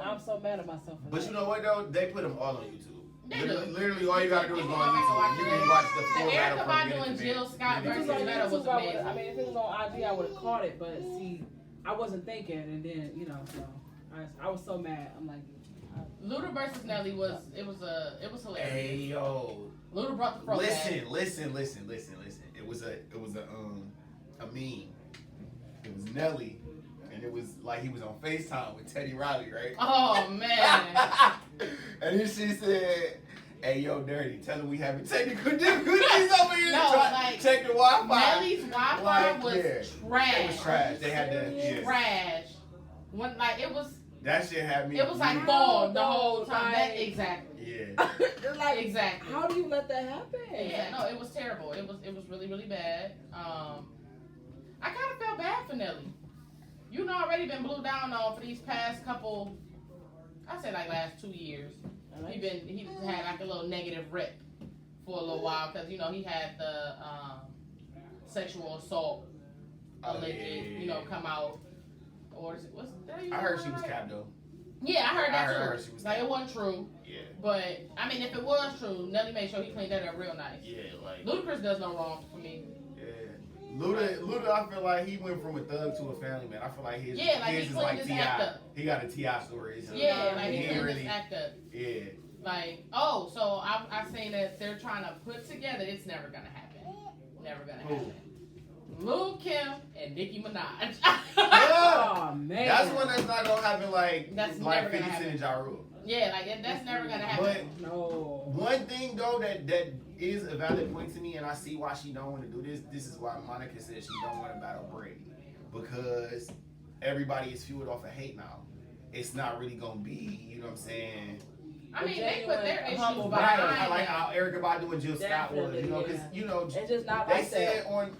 I'm so mad at myself for But that. you know what, though? They put them all on YouTube. They do. Literally, all you gotta do is go on YouTube. You can watch the full The battle Erykah from Badu beginning and to Jill end. Scott If it was versus on Meta was YouTube, amazing. I mean, if it was on IG, I would have caught it. But see, I wasn't thinking, and then so I was so mad. I'm like, Luda versus Nelly was hilarious. Hey yo. Luda brought the fro back. Listen. It was a meme. It was Nelly, and it was like he was on FaceTime with Teddy Riley, right? Oh man. And then she said, "Hey yo, Dirty, tell him we having technical difficulties over here. No, Trying like, to check the Wi-Fi." Nelly's Wi-Fi Like, was yeah. trash. It was trash. They had to Trash. When like it was That shit had me. it was like bald the whole time. That, exactly. Yeah. Like, Exactly. how do you let that happen? Yeah, no, it was terrible. It was really, really bad. I kind of felt bad for Nelly. You know, already been blew down on for these past couple, I say like last 2 years. He had like a little negative rep for a little while because you know he had the sexual assault alleged, come out. Or is it, what's that? I heard she was capped though. Yeah, I heard that I too. heard she was like it wasn't true. Yeah. But I mean, if it was true, Nelly made sure he cleaned that up real nice. Yeah, like. Ludacris does no wrong for me. Yeah. Luda, I feel like he went from a thug to a family man. I feel like his he is cleaned like his T.I. act up. He got a T.I. story. So Yeah, like he ain't cleaned really, his act up. Yeah. Like, so I've seen that they're trying to put together. It's never gonna happen. Never gonna happen. Lil Kim and Nicki Minaj. Oh man. That's one that's not gonna happen That's like never 50 gonna Cent and Ja Rule. Yeah, like that's never gonna happen. But no. one thing though that is a valid point to me, and I see why she don't want to do this. This is why Monica said she don't want to battle Brady, because everybody is fueled off of hate now. It's not really gonna be, you know what I'm saying? I mean, they put their issues humble behind. I like how Erykah Badu and Jill Scott was, because it's just not they like said that. one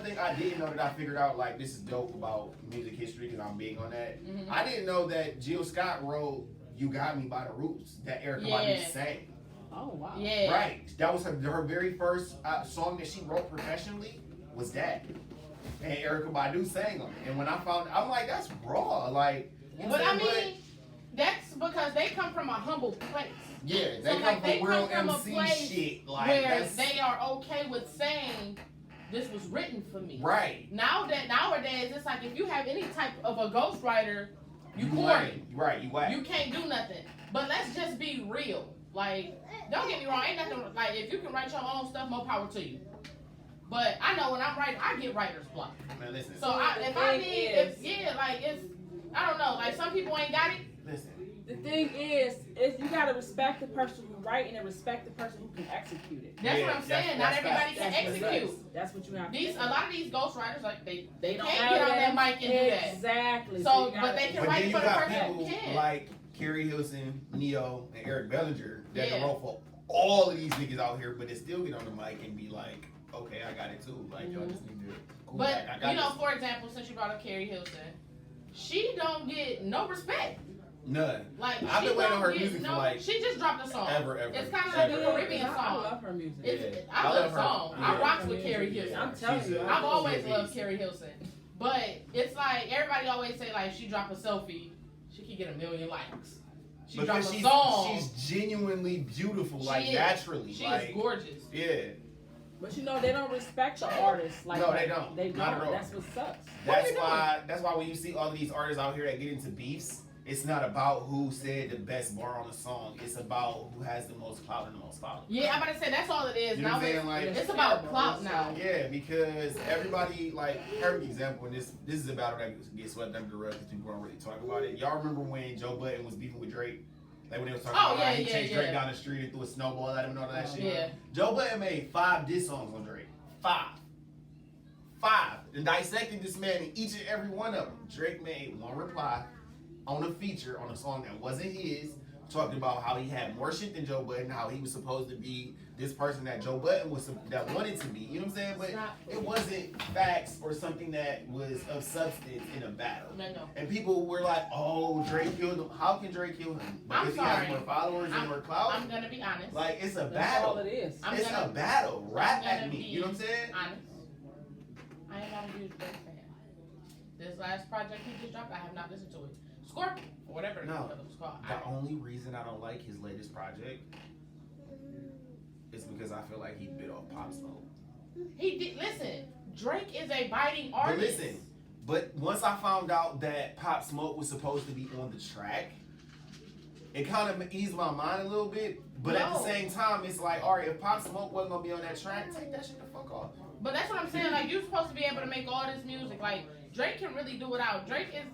thing I didn't know that I figured out, like, this is dope about music history because I'm big on that. Mm-hmm. I didn't know that Jill Scott wrote "You Got Me" by the Roots that Erykah Badu sang. Oh wow. Yeah. Right. That was her very first song that she wrote professionally was that, and Erykah Badu sang on it. And when I found, I'm like, that's raw. Like, you know But what I'm I saying? mean, that's because they come from a humble place. Yeah, they So, come like, from they real come from a MC place shit. Like, where that's they are okay with saying this was written for me. right. Nowadays, it's like if you have any type of a ghostwriter, you corny. Right, you whack. You can't do nothing. But let's just be real. Like, don't get me wrong, ain't nothing like if you can write your own stuff, more power to you. But I know when I'm writing, I get writer's block. Man, listen. So I don't know. Like some people ain't got it. Listen. The thing is you gotta respect the person who writing and respect the person who can execute it. That's what I'm saying. Not everybody can execute. That's what you have to do. A lot of these ghostwriters, like they don't can't have get on that that. mic and do that. Exactly. So, you but they can But write then you for the got person who people can. like Carrie Hilson, Neo, and Eric Bellinger that Yeah. wrote for all of these niggas out here, but they still get on the mic and be like, okay, I got it too. Like, y'all just need to cool But back. I got you know, this. for example, since you brought up Carrie Hilson, she don't get no respect. None. Like I've she been waiting on her don't music get for like she just dropped a song. ever. It's kind of like a Ever. Caribbean I song. love her music. I love the song. her. I Yeah. rocks with Carrie Hilson. I'm telling you, I've always she's a loved beast. Carrie Hilson. But it's like everybody always say like she drop a selfie, she could get 1 million likes. She drop a Because song. she's genuinely beautiful, She like is. naturally. She like, is gorgeous. Yeah. But you know they don't respect the artists like No, they don't. They Not don't. at all. That's what sucks. That's why when you see all of these artists out here that get into beefs, it's not about who said the best bar on the song. It's about who has the most clout and the most followers. Yeah, I'm about to say that's all it is. You know Now what I'm saying? Like, it's about clout now. Yeah, because everybody, like, perfect example, and this is a battle that gets swept under the rug because people don't really talk about it. Y'all remember when Joe Budden was beefing with Drake? Like when they was talking about how he chased Drake down the street and threw a snowball at him and all that shit? Yeah. Joe Budden made 5 diss songs on Drake. 5. And dissected this man in each and every one of them. Drake made one reply on a feature on a song that wasn't his, talking about how he had more shit than Joe Budden, how he was supposed to be this person that Joe Budden that wanted to be. You know what I'm saying? But it wasn't facts or something that was of substance in a battle. No. And people were like, "Oh, Drake killed him. How can Drake kill him? Because he has more followers and more clout." I'm gonna be honest. Like it's a That's battle. all it is. It's a battle. Rap at me. You know what I'm saying? Honest. I am not a huge Drake fan. This last project he just dropped, I have not listened to it. Scorpion, or whatever it was called. The only reason I don't like his latest project is because I feel like he bit off Pop Smoke. He did. Listen, Drake is a biting artist. But once I found out that Pop Smoke was supposed to be on the track, it kind of eased my mind a little bit. But at the same time, it's like, all right, if Pop Smoke wasn't gonna be on that track, take that shit the fuck off. But that's what I'm saying. Like, you're supposed to be able to make all this music. Like, Drake can really do it out. Drake is,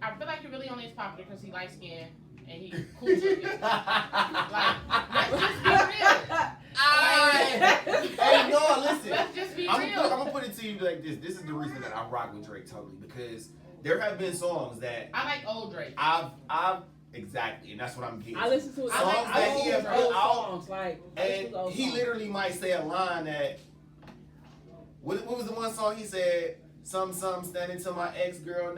I feel like he really only is popular because he light skinned and he cool looking. Like, let's just be real. Hey, no, listen. Let's just be I'm real. gonna put it to you like this. This is the reason that I rock with Drake totally, because there have been songs that I like old Drake. I've exactly, and that's what I'm getting. I listen to it. Songs that he has put old out, songs, like and old he songs. literally might say a line that. What was the one song he said? Some standing to my next girl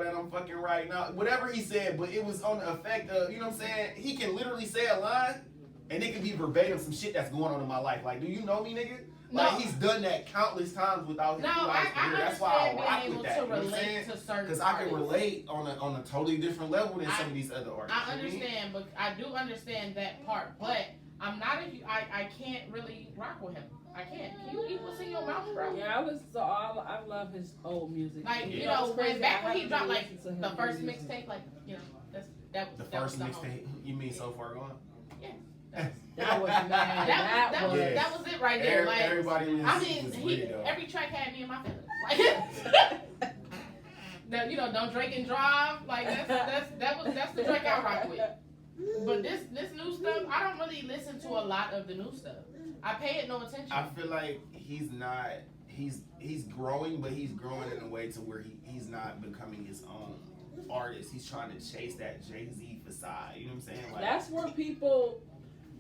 that I'm fucking right now. Whatever he said, but it was on the effect of, you know what I'm saying? He can literally say a line, and it can be verbatim some shit that's going on in my life. Like, do you know me, nigga? Like, he's done that countless times without his I That's why I understand rock being able with that. to You know what I'm relate saying? to certain Because I can artists. relate on a totally different level than some of these other artists. I understand, but I do understand that part. But I'm not I can't really rock with him. I can't. Can you eat what's in your mouth, bro? Yeah, I love his old music. Like, you Yeah. know, when back when he dropped like listen to him the first music. mixtape, like, you know, The first mixtape, you mean So Far Gone? Yeah. That was mad. That was. That was it right there. Like, everybody was, I mean, was weird, though. every track had me in my feelings. Like, you know, don't drink and drive. Like, that's the Drake I rock with. But this new stuff, I don't really listen to a lot of the new stuff. I pay it no attention. I feel like he's not. He's growing, but he's growing in a way to where he's not becoming his own artist. He's trying to chase that Jay-Z facade. You know what I'm saying? Like, that's where people,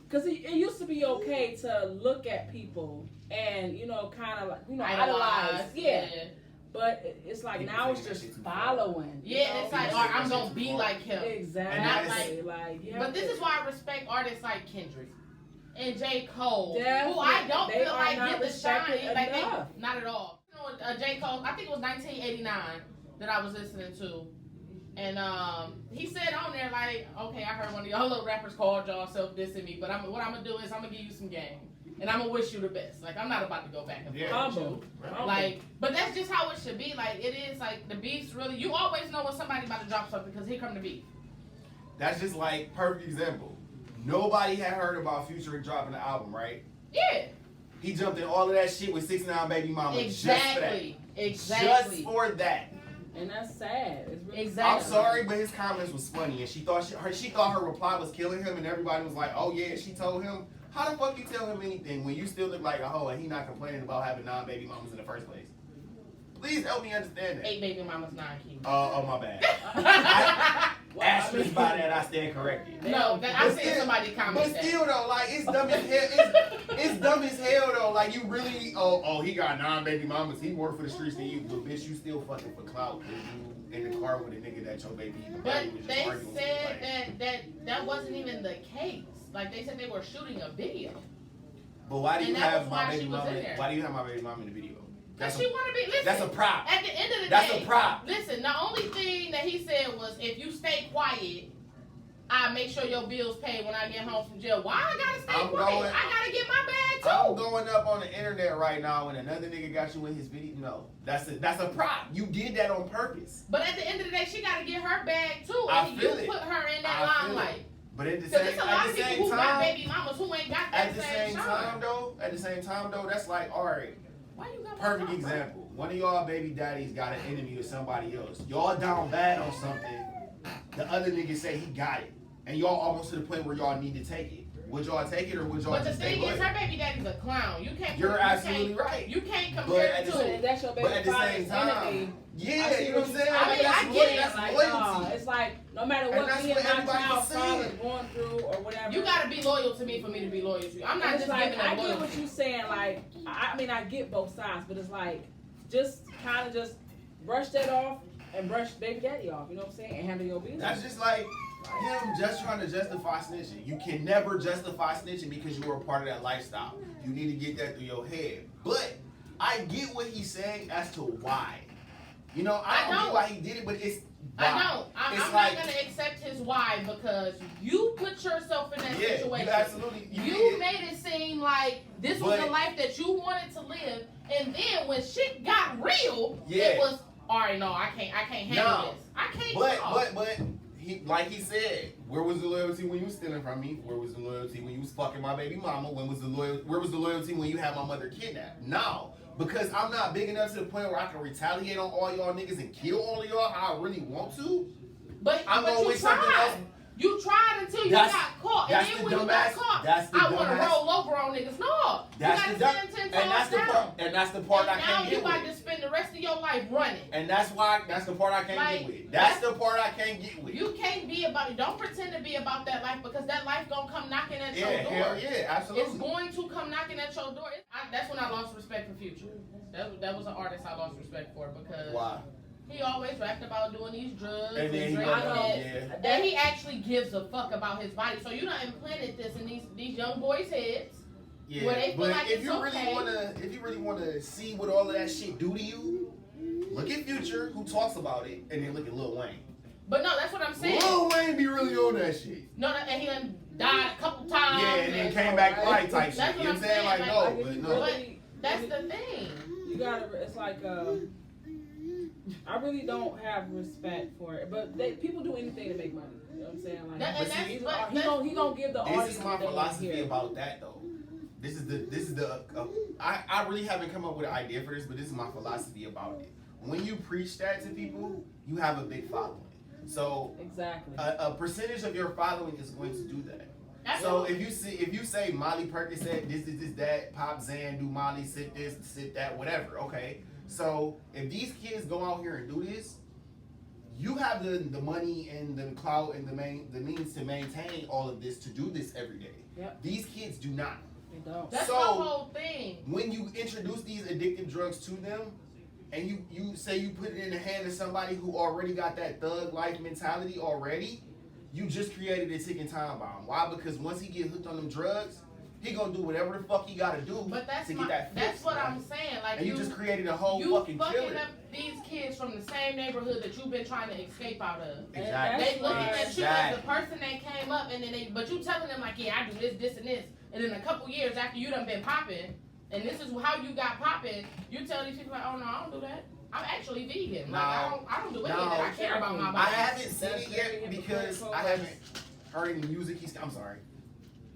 because it used to be okay to look at people and, you know, kind of like, you know, idolize. Yeah. But it's like People now it's taking that just shit too far. following. Yeah, you know? it's like, People all right, taking I'm that gonna shit be too far. like him. Exactly. But this is why I respect artists like Kendrick and J. Cole, Definitely. who I don't They feel are like not get the shine. respected Like, enough. not at all. You know, J. Cole, I think it was 1989 that I was listening to. And he said on there, like, okay, I heard one of y'all little rappers called y'all self-dissing me, but what I'm going to do is I'm going to give you some game. And I'm going to wish you the best. Like, I'm not about to go back and forth with you. Like, but that's just how it should be. Like, it is, like, the beef's really, you always know when somebody's about to drop something because here come the beef. That's just like, perfect example. Nobody had heard about Future dropping the album, right? Yeah. He jumped in all of that shit with 6ix9ine Baby Mama Exactly. just for that. Just for that. And that's sad. It's really Exactly. I'm sorry, but his comments was funny, and she thought her reply was killing him, and everybody was like, "Oh yeah," she told him. How the fuck you tell him anything when you still look like a hoe and he not complaining about having 9 baby mamas in the first place? Please help me understand that. 8 baby mamas, 9 kids. Oh my bad. Asterisk by that, I stand corrected. No, I seen somebody comment But still though, like, it's dumb as hell. It's dumb as hell though. Like, you really, he got 9 baby mamas. He more for the streets than you, but bitch, you still fucking for clout. You in the car with a nigga that your baby. But they said that wasn't even the case. Like, they said they were shooting a video. But why do you And that have was my why baby she was mama? in there. Why do you have my baby mama in the video? Because she want to be, listen. That's a prop. At the end of the That's day. a prop. Listen, the only thing that he said was, if you stay quiet, I make sure your bills paid when I get home from jail. Why I gotta stay quiet? I gotta get my bag too. I'm going up on the internet right now and another nigga got you in his video. No, that's a prop. You did that on purpose. But at the end of the day, she gotta get her bag too. I And feel you it. put her in I that feel limelight. But at the Because same, there's a lot at of the people same who got time, baby mamas who ain't got that at the same same time though, that's like, all right. Why you got Perfect my example. One of y'all baby daddies got an enemy with somebody else. Y'all down bad on something. The other nigga say he got it. And y'all almost to the point where y'all need to take it. Would y'all take it or would y'all But the just stay thing is, loyal? her baby daddy's a clown. You can't. You're absolutely right. You can't But compare at it the to. same- that's your baby But at the same father's time, enemy. yeah, you know what I'm saying? I mean, that's I get loyalty. it. That's Like, loyalty. it's like no matter And what that's me and what my everybody child was saying. father's going through or whatever. You gotta be loyal to me for me to be loyal to you. I'm not It's just like, giving I them get loyalty. what you're saying. Like, I mean, I get both sides, but it's like just kind of just brush that off and brush baby daddy off. You know what I'm saying? And handle your business. That's just like him just trying to justify snitching. You can never justify snitching because you were a part of that lifestyle. You need to get that through your head. But I get what he's saying as to why. You know, I don't get why he did it, but it's why. I know. I'm not gonna accept his why because you put yourself in that situation. You absolutely. You made it seem like this was the life that you wanted to live, and then when shit got real, it was all right. No, I can't handle this. I can't. But like he said, where was the loyalty when you was stealing from me? Where was the loyalty when you was fucking my baby mama? Where was the loyalty when you had my mother kidnapped? Now, because I'm not big enough to the point where I can retaliate on all y'all niggas and kill all of y'all how I really want to. But you tried. You tried until you got caught, and then when you got caught, I want to roll over on niggas. No, that's you got to stand 10 toes down. And that's the part I can't get with. Now you about to spend the rest of your life running. And that's the part I can't get with. That's the part I can't get with. You can't be about it. Don't pretend to be about that life, because that life gonna come knocking at your door. Hell yeah, absolutely. It's going to come knocking at your door. That's when I lost respect for Future. That was an artist I lost respect for, because why? He always rapped about doing these drugs and then drinking. Yeah. And he actually gives a fuck about his body. So you done implanted this in these young boys' heads. Yeah, where they feel but like if you really wanna see what all of that shit do to you, look at Future, who talks about it, and then look at Lil Wayne. But no, that's what I'm saying. Lil Wayne be really on that shit. No, and he done died a couple times. Yeah, and then came back right type shit. That's You know what I'm saying? Like, no. But that's the thing. You gotta. It's like I really don't have respect for it, but people do anything to make money. You know what I'm saying? Like, he gonna give the audience. This is my philosophy about that, though. This is the. I really haven't come up with an idea for this, but this is my philosophy about it. When you preach that to people, you have a big following. So exactly, a percentage of your following is going to do that. Absolutely. So if you say Molly Perkins said this, that, Pop Zan do Molly, sit this, sit that, whatever. Okay. So if these kids go out here and do this, you have the money and the clout and the means to maintain all of this, to do this every day. Yep. These kids do not. They don't. That's my whole thing. When you introduce these addictive drugs to them, and you say you put it in the hand of somebody who already got that thug life mentality already, you just created a ticking time bomb. Why? Because once he get hooked on them drugs, he gonna do whatever the fuck he gotta do to get that fix. That's what I'm saying. Like, and you just created a whole fucking killer. You fucking up these kids from the same neighborhood that you've been trying to escape out of. Exactly. They looking at you as the person that came up, and then but you telling them like, yeah, I do this, and this, and then a couple years after you done been popping, and this is how you got popping, you tell these people like, oh no, I don't do that. I'm actually vegan. Like, I don't do anything. I care about my body. I haven't seen it yet because I haven't heard any music. I'm sorry.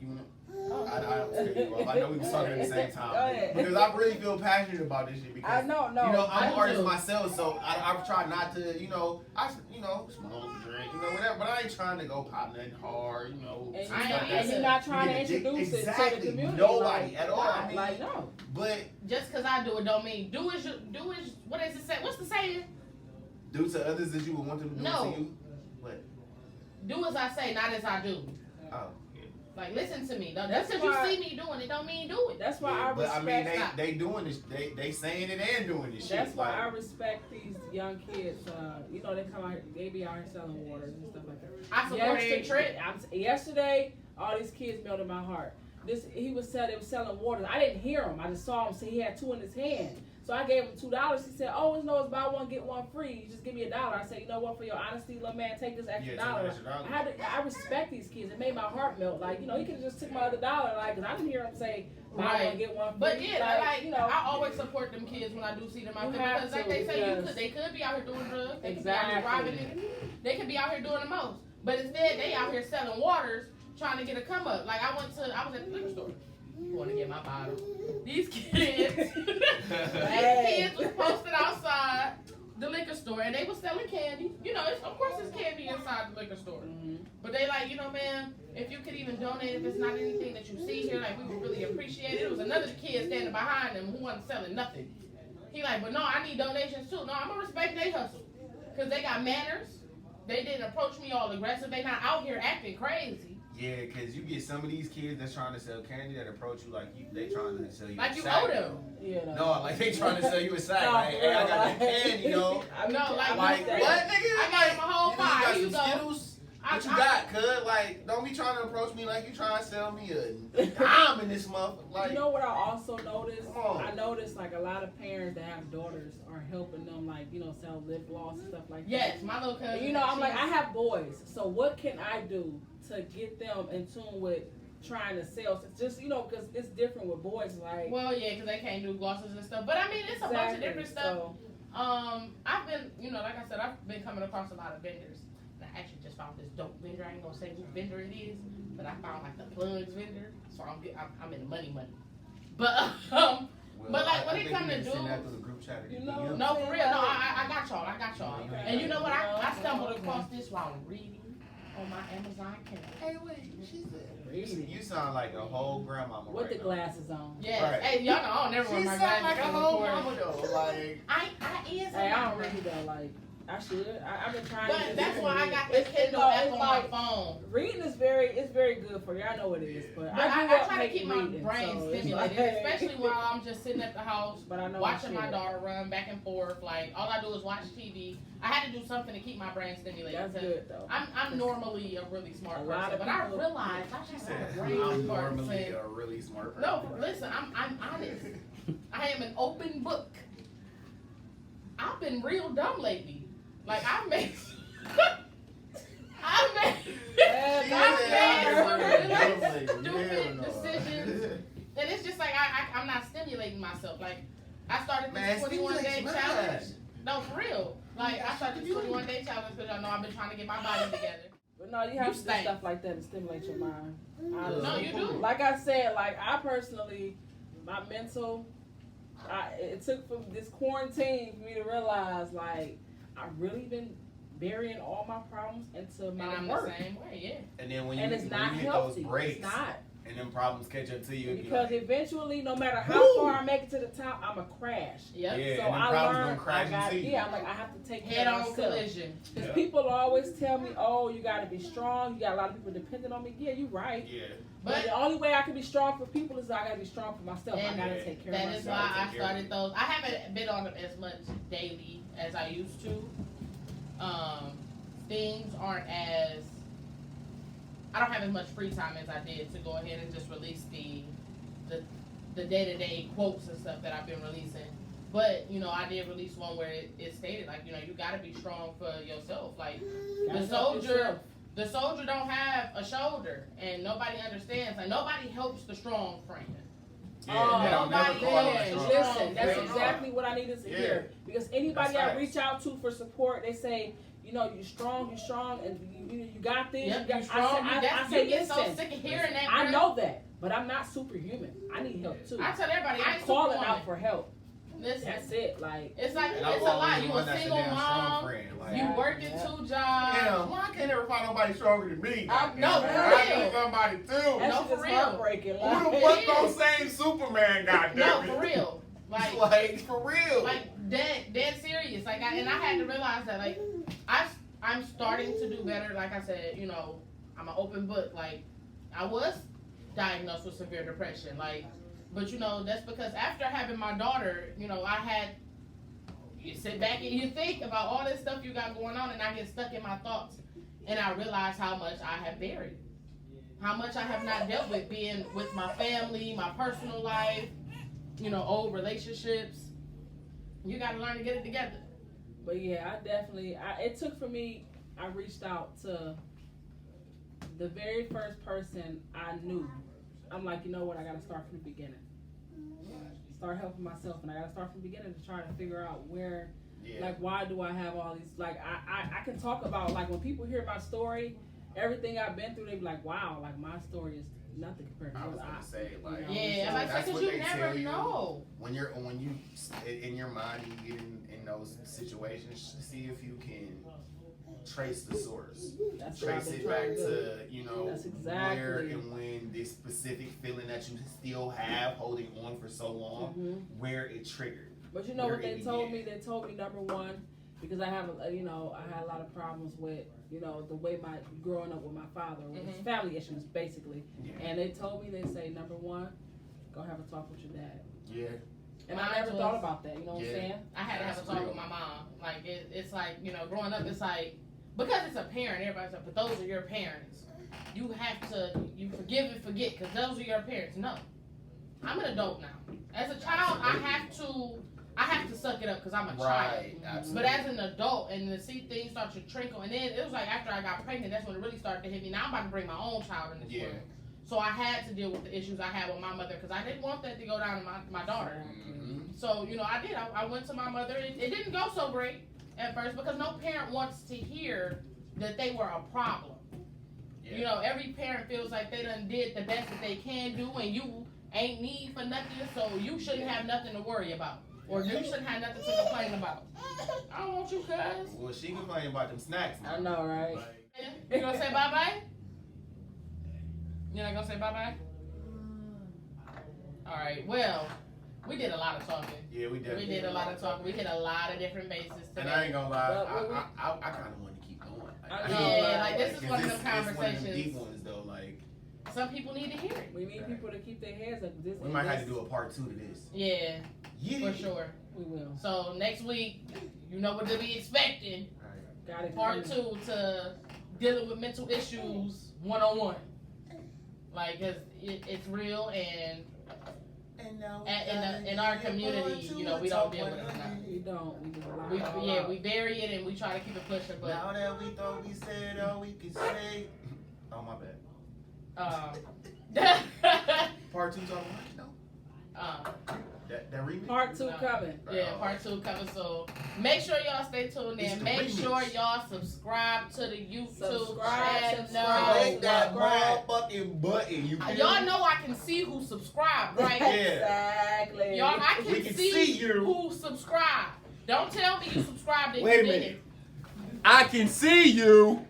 You know. I don't cut you off. I know we was talking at the same time because I really feel passionate about this shit. Because I'm an artist myself, so I've tried not to, smoke, drink, whatever. But I ain't trying to go pop nothing hard, And you're not trying to introduce it to the community. Nobody at all. I mean, no. But just because I do it don't mean do is what is it say? What's the saying? Do to others as you would want them to do to you. What? Do as I say, not as I do. Oh. Like, listen to me. That's because you see me doing it, don't mean do it. That's why I respect. But I mean, they doing this. They saying it and doing this shit. That's why I respect these young kids. They come out here, they be out here selling waters and stuff like that. I support the trip. Yesterday, all these kids melted my heart. They was selling waters. I didn't hear him. I just saw him say he had two in his hand. So I gave him $2. He said, "Oh, it's buy one get one free. You just give me $1." I said, "You know what? For your honesty, little man, take this extra $1." I respect these kids. It made my heart melt. Like, he could have just took my other $1. Like, cause I didn't hear him say, "Buy one get one free." But yeah, I always support them kids when I do see them out there, because like they say, they could be out here doing drugs. They could be out here robbing niggas. They could be out here doing the most. But instead, they out here selling waters, trying to get a come up. Like, I was at the liquor store. Going to get my bottle. These kids was posted outside the liquor store, and they was selling candy. Of course it's candy inside the liquor store. Mm-hmm. But they like, man, if you could even donate, if it's not anything that you see here, like, we would really appreciate it. It was another kid standing behind them who wasn't selling nothing. He like, but no, I need donations too. No, I'm gonna respect their hustle, because they got manners. They didn't approach me all aggressive. They not out here acting crazy. Yeah, because you get some of these kids that's trying to sell candy that approach you like they trying to sell you like a you owe them. Yeah, no, like they trying to sell you a sack. Like, hey, I got that candy, No, like what, nigga? I got him a whole pie. You got some Skittles? What you got, cuz? Like, don't be trying to approach me like you trying to sell me a dime in this motherfucker. Like, you know what I also noticed? I noticed like a lot of parents that have daughters are helping them, like, sell lip gloss and stuff like that. Yes, my little cousin. I'm like, I have boys, so what can I do to get them in tune with trying to sell? Just, because it's different with boys, like. Well, yeah, because they can't do glosses and stuff. But I mean, it's a bunch of different stuff. I've been, like I said, I've been coming across a lot of vendors. And I actually just found this dope vendor. I ain't gonna say who vendor it is, but I found like the plugs vendor. So I'm in the money. But but like when it come to dudes, no, for real, no, I got y'all. Okay. And you know what? I stumbled across this while reading on my Amazon Kindle. Hey, wait, she said. You sound like a whole grandmama. With right the now. glasses on. Yes. Right. Hey, y'all know I don't never wear She my sound glasses. like a whole mama though. Like. I is. Hey, I don't read though. Like I should. I've been trying. But to that's why I got the It's- Kindle no, app it's on like- my phone. Reading is very good for you. I know it is, but But I I grew up try to hating keep my reading, brain so it's stimulated, like- especially while I'm just sitting at the house But I know watching I my should. daughter run back and forth. Like all I do is watch TV. I had to do something to keep my brain stimulated. That's good though. I'm normally a really smart A lot person, of but I people- realized I She just said, have a brain I'm fart normally saying- a really smart person. No, listen, I'm honest. I am an open book. I've been real dumb lately. Like I made some really stupid decisions. And it's just like I'm not stimulating myself. Like I started this 21-day challenge. No, for real. Like I started this 21-day challenge because I know I've been trying to get my body together. But no, you have You to do stink. stuff like that to stimulate your mind. No, you do. Like I said, like I personally, my mental, it took for this quarantine for me to realize, like, I've really been burying all my problems into And my I'm work. the same way, yeah. And then when And you, it's when not you hit healthy. those breaks, It's not. and then problems catch up to you, it'd be Because like, eventually, no matter how Woo! far I make it to the top, I'm a crash. Yep. yeah, So and then I problems learned, gonna crash I got, into you. yeah, I'm like, I have to take Head care of on myself. collision. Because Yeah. people always tell me, oh, you got to be strong. You got a lot of people depending on me. Yeah, you're right. Yeah. But But the only way I can be strong for people is I got to be strong for myself. I And got to take care of that myself. is why I Take care of started it. those. I haven't been on them as much daily as I used to. Things aren't as, I don't have as much free time as I did to go ahead and just release the day-to-day quotes and stuff that I've been releasing. But, you know, I did release one where it stated, like, you know, you gotta be strong for yourself. Like, Gotta the help soldier, yourself. the soldier don't have a shoulder, and nobody understands. Like, nobody helps the strong friend. Yeah, Oh, they don't never nobody call them cares. strong. Listen, that's They exactly what I needed to Yeah. hear. Because anybody That's I facts. reach out to for support, they say, you know, you're strong, and you got this. Yep, you got, you strong. I say, You get so listen, sick of hearing that. I girl. know that, but I'm not superhuman. I need help too. I tell everybody, I I'm ain't calling Superwoman. out for help. Listen, That's it. Like, it's like And I'm it's a always lot. the You one a that's single damn strong mom. friend. Like, You working Yeah. 2 jobs. damn, why I can't never find nobody stronger than me? No, for I real. need somebody that too. No, shit for is real. heartbreaking. Who Like, the fuck gonna save Superman? No, Goddamn for real. Like, like for real. dead serious. Like, and I had to realize that, like, I'm starting to do better. Like I said, you know, I'm an open book. Like, I was diagnosed with severe depression. Like, but you know, that's because after having my daughter, you know, you sit back and you think about all this stuff you got going on, and I get stuck in my thoughts, and I realize how much I have buried, how much I have not dealt with, being with my family, my personal life, you know, old relationships. You got to learn to get it together. But yeah, I definitely, it took for me, I reached out to the very first person I knew. I'm like, you know what, I gotta start from the beginning. Start helping myself, and I gotta start from the beginning to try to figure out where, yeah. like, why do I have all these, like, I can talk about, like, when people hear my story, everything I've been through, they be like, wow, like, my story is nothing compared to I was yours. gonna say, like, Yeah, I'm like, that's because what you they never tell you. know. When you in your mind, you get in those situations, see if you can trace the source. That's what I've Trace been it trying back to do. to, you know, That's exactly. where and when this specific feeling that you still have holding on for so long, Mhm. where it triggered. But you know Where what they it told me? began. They told me, number one, because I have, I had a lot of problems with, the way my growing up with my father, with his Mhm. family issues, basically. Yeah. And they told me, they say, number one, go have a talk with your dad. Yeah. And Mine I never was- thought about that. You know what Yeah. I'm saying? I had to have a That's talk real. with my mom. Like, it's like, you know, growing up, it's like, because it's a parent, everybody's like, but those are your parents. You have to, you forgive and forget, because those are your parents. No. I'm an adult now. As a child, I have to suck it up because I'm a child. Right. But But Absolutely. as an adult, and to see things start to trickle, and then it was like after I got pregnant, that's when it really started to hit me. Now I'm about to bring my own child in this Yeah. world. So I had to deal with the issues I had with my mother because I didn't want that to go down to my daughter. Mhm. So, you know, I did. I went to my mother. It didn't go so great at first because no parent wants to hear that they were a problem. Yeah. You know, every parent feels like they done did the best that they can do, and you ain't need for nothing, so you shouldn't have nothing to worry about. Or you shouldn't have nothing to complain about. I don't want you, cuz. Well, she complaining about them snacks. I know, right? You gonna say bye-bye? You not gonna say bye-bye? Alright, well, we did a lot of talking. Yeah, we definitely We did a lot of talking. We hit a lot of different bases today. And I ain't gonna lie, But I kind of want to keep going. I know, Yeah, right? like this is one of them It's one of them conversations. deep ones though. Like Some people need to hear it. We need people to keep their heads up. This we might have to do a part 2 to this. Yeah, Yeah. for sure. We will. So next week, you know what to be expecting. Got it. Part 2 to dealing with mental issues 101. Like, 'cause it's real, and in our community, you know, we don't deal with it enough. We don't. We do a lot. We bury it and we try to keep it pushing, but Now that we thought we said all we could say. Oh my bad. Part 2's on the no. That remix. Part 2 No. coming. Yeah, part 2 coming. So make sure y'all stay tuned It's in. the Make remix. sure y'all subscribe to the YouTube Subscribe. channel. Click that motherfucking button. You Y'all know I can see who subscribed, right? Exactly. Y'all, I can, We can see, see you. who subscribed. Don't tell me you subscribed if Wait a you minute. didn't. I can see you.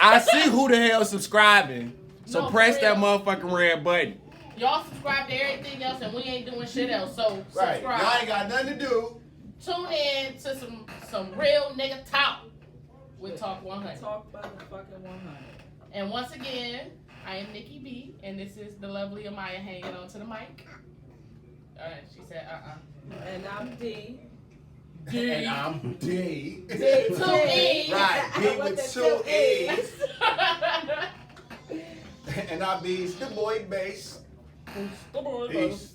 I see who the hell subscribing. So No, press for that real. motherfucking red button. Y'all subscribe to everything else and we ain't doing shit else. So Right. subscribe. Y'all ain't got nothing to do. Tune in to some real nigga talk with Talk 100. Talk motherfucking 100. And once again, I am Nikki B, and this is the lovely Amaya hanging onto the mic. Alright, she said And I'm D. And I'm D. D. 2 E's. Right, D with the 2 E's. Peace. And I be the boy bass. Come on, Peace.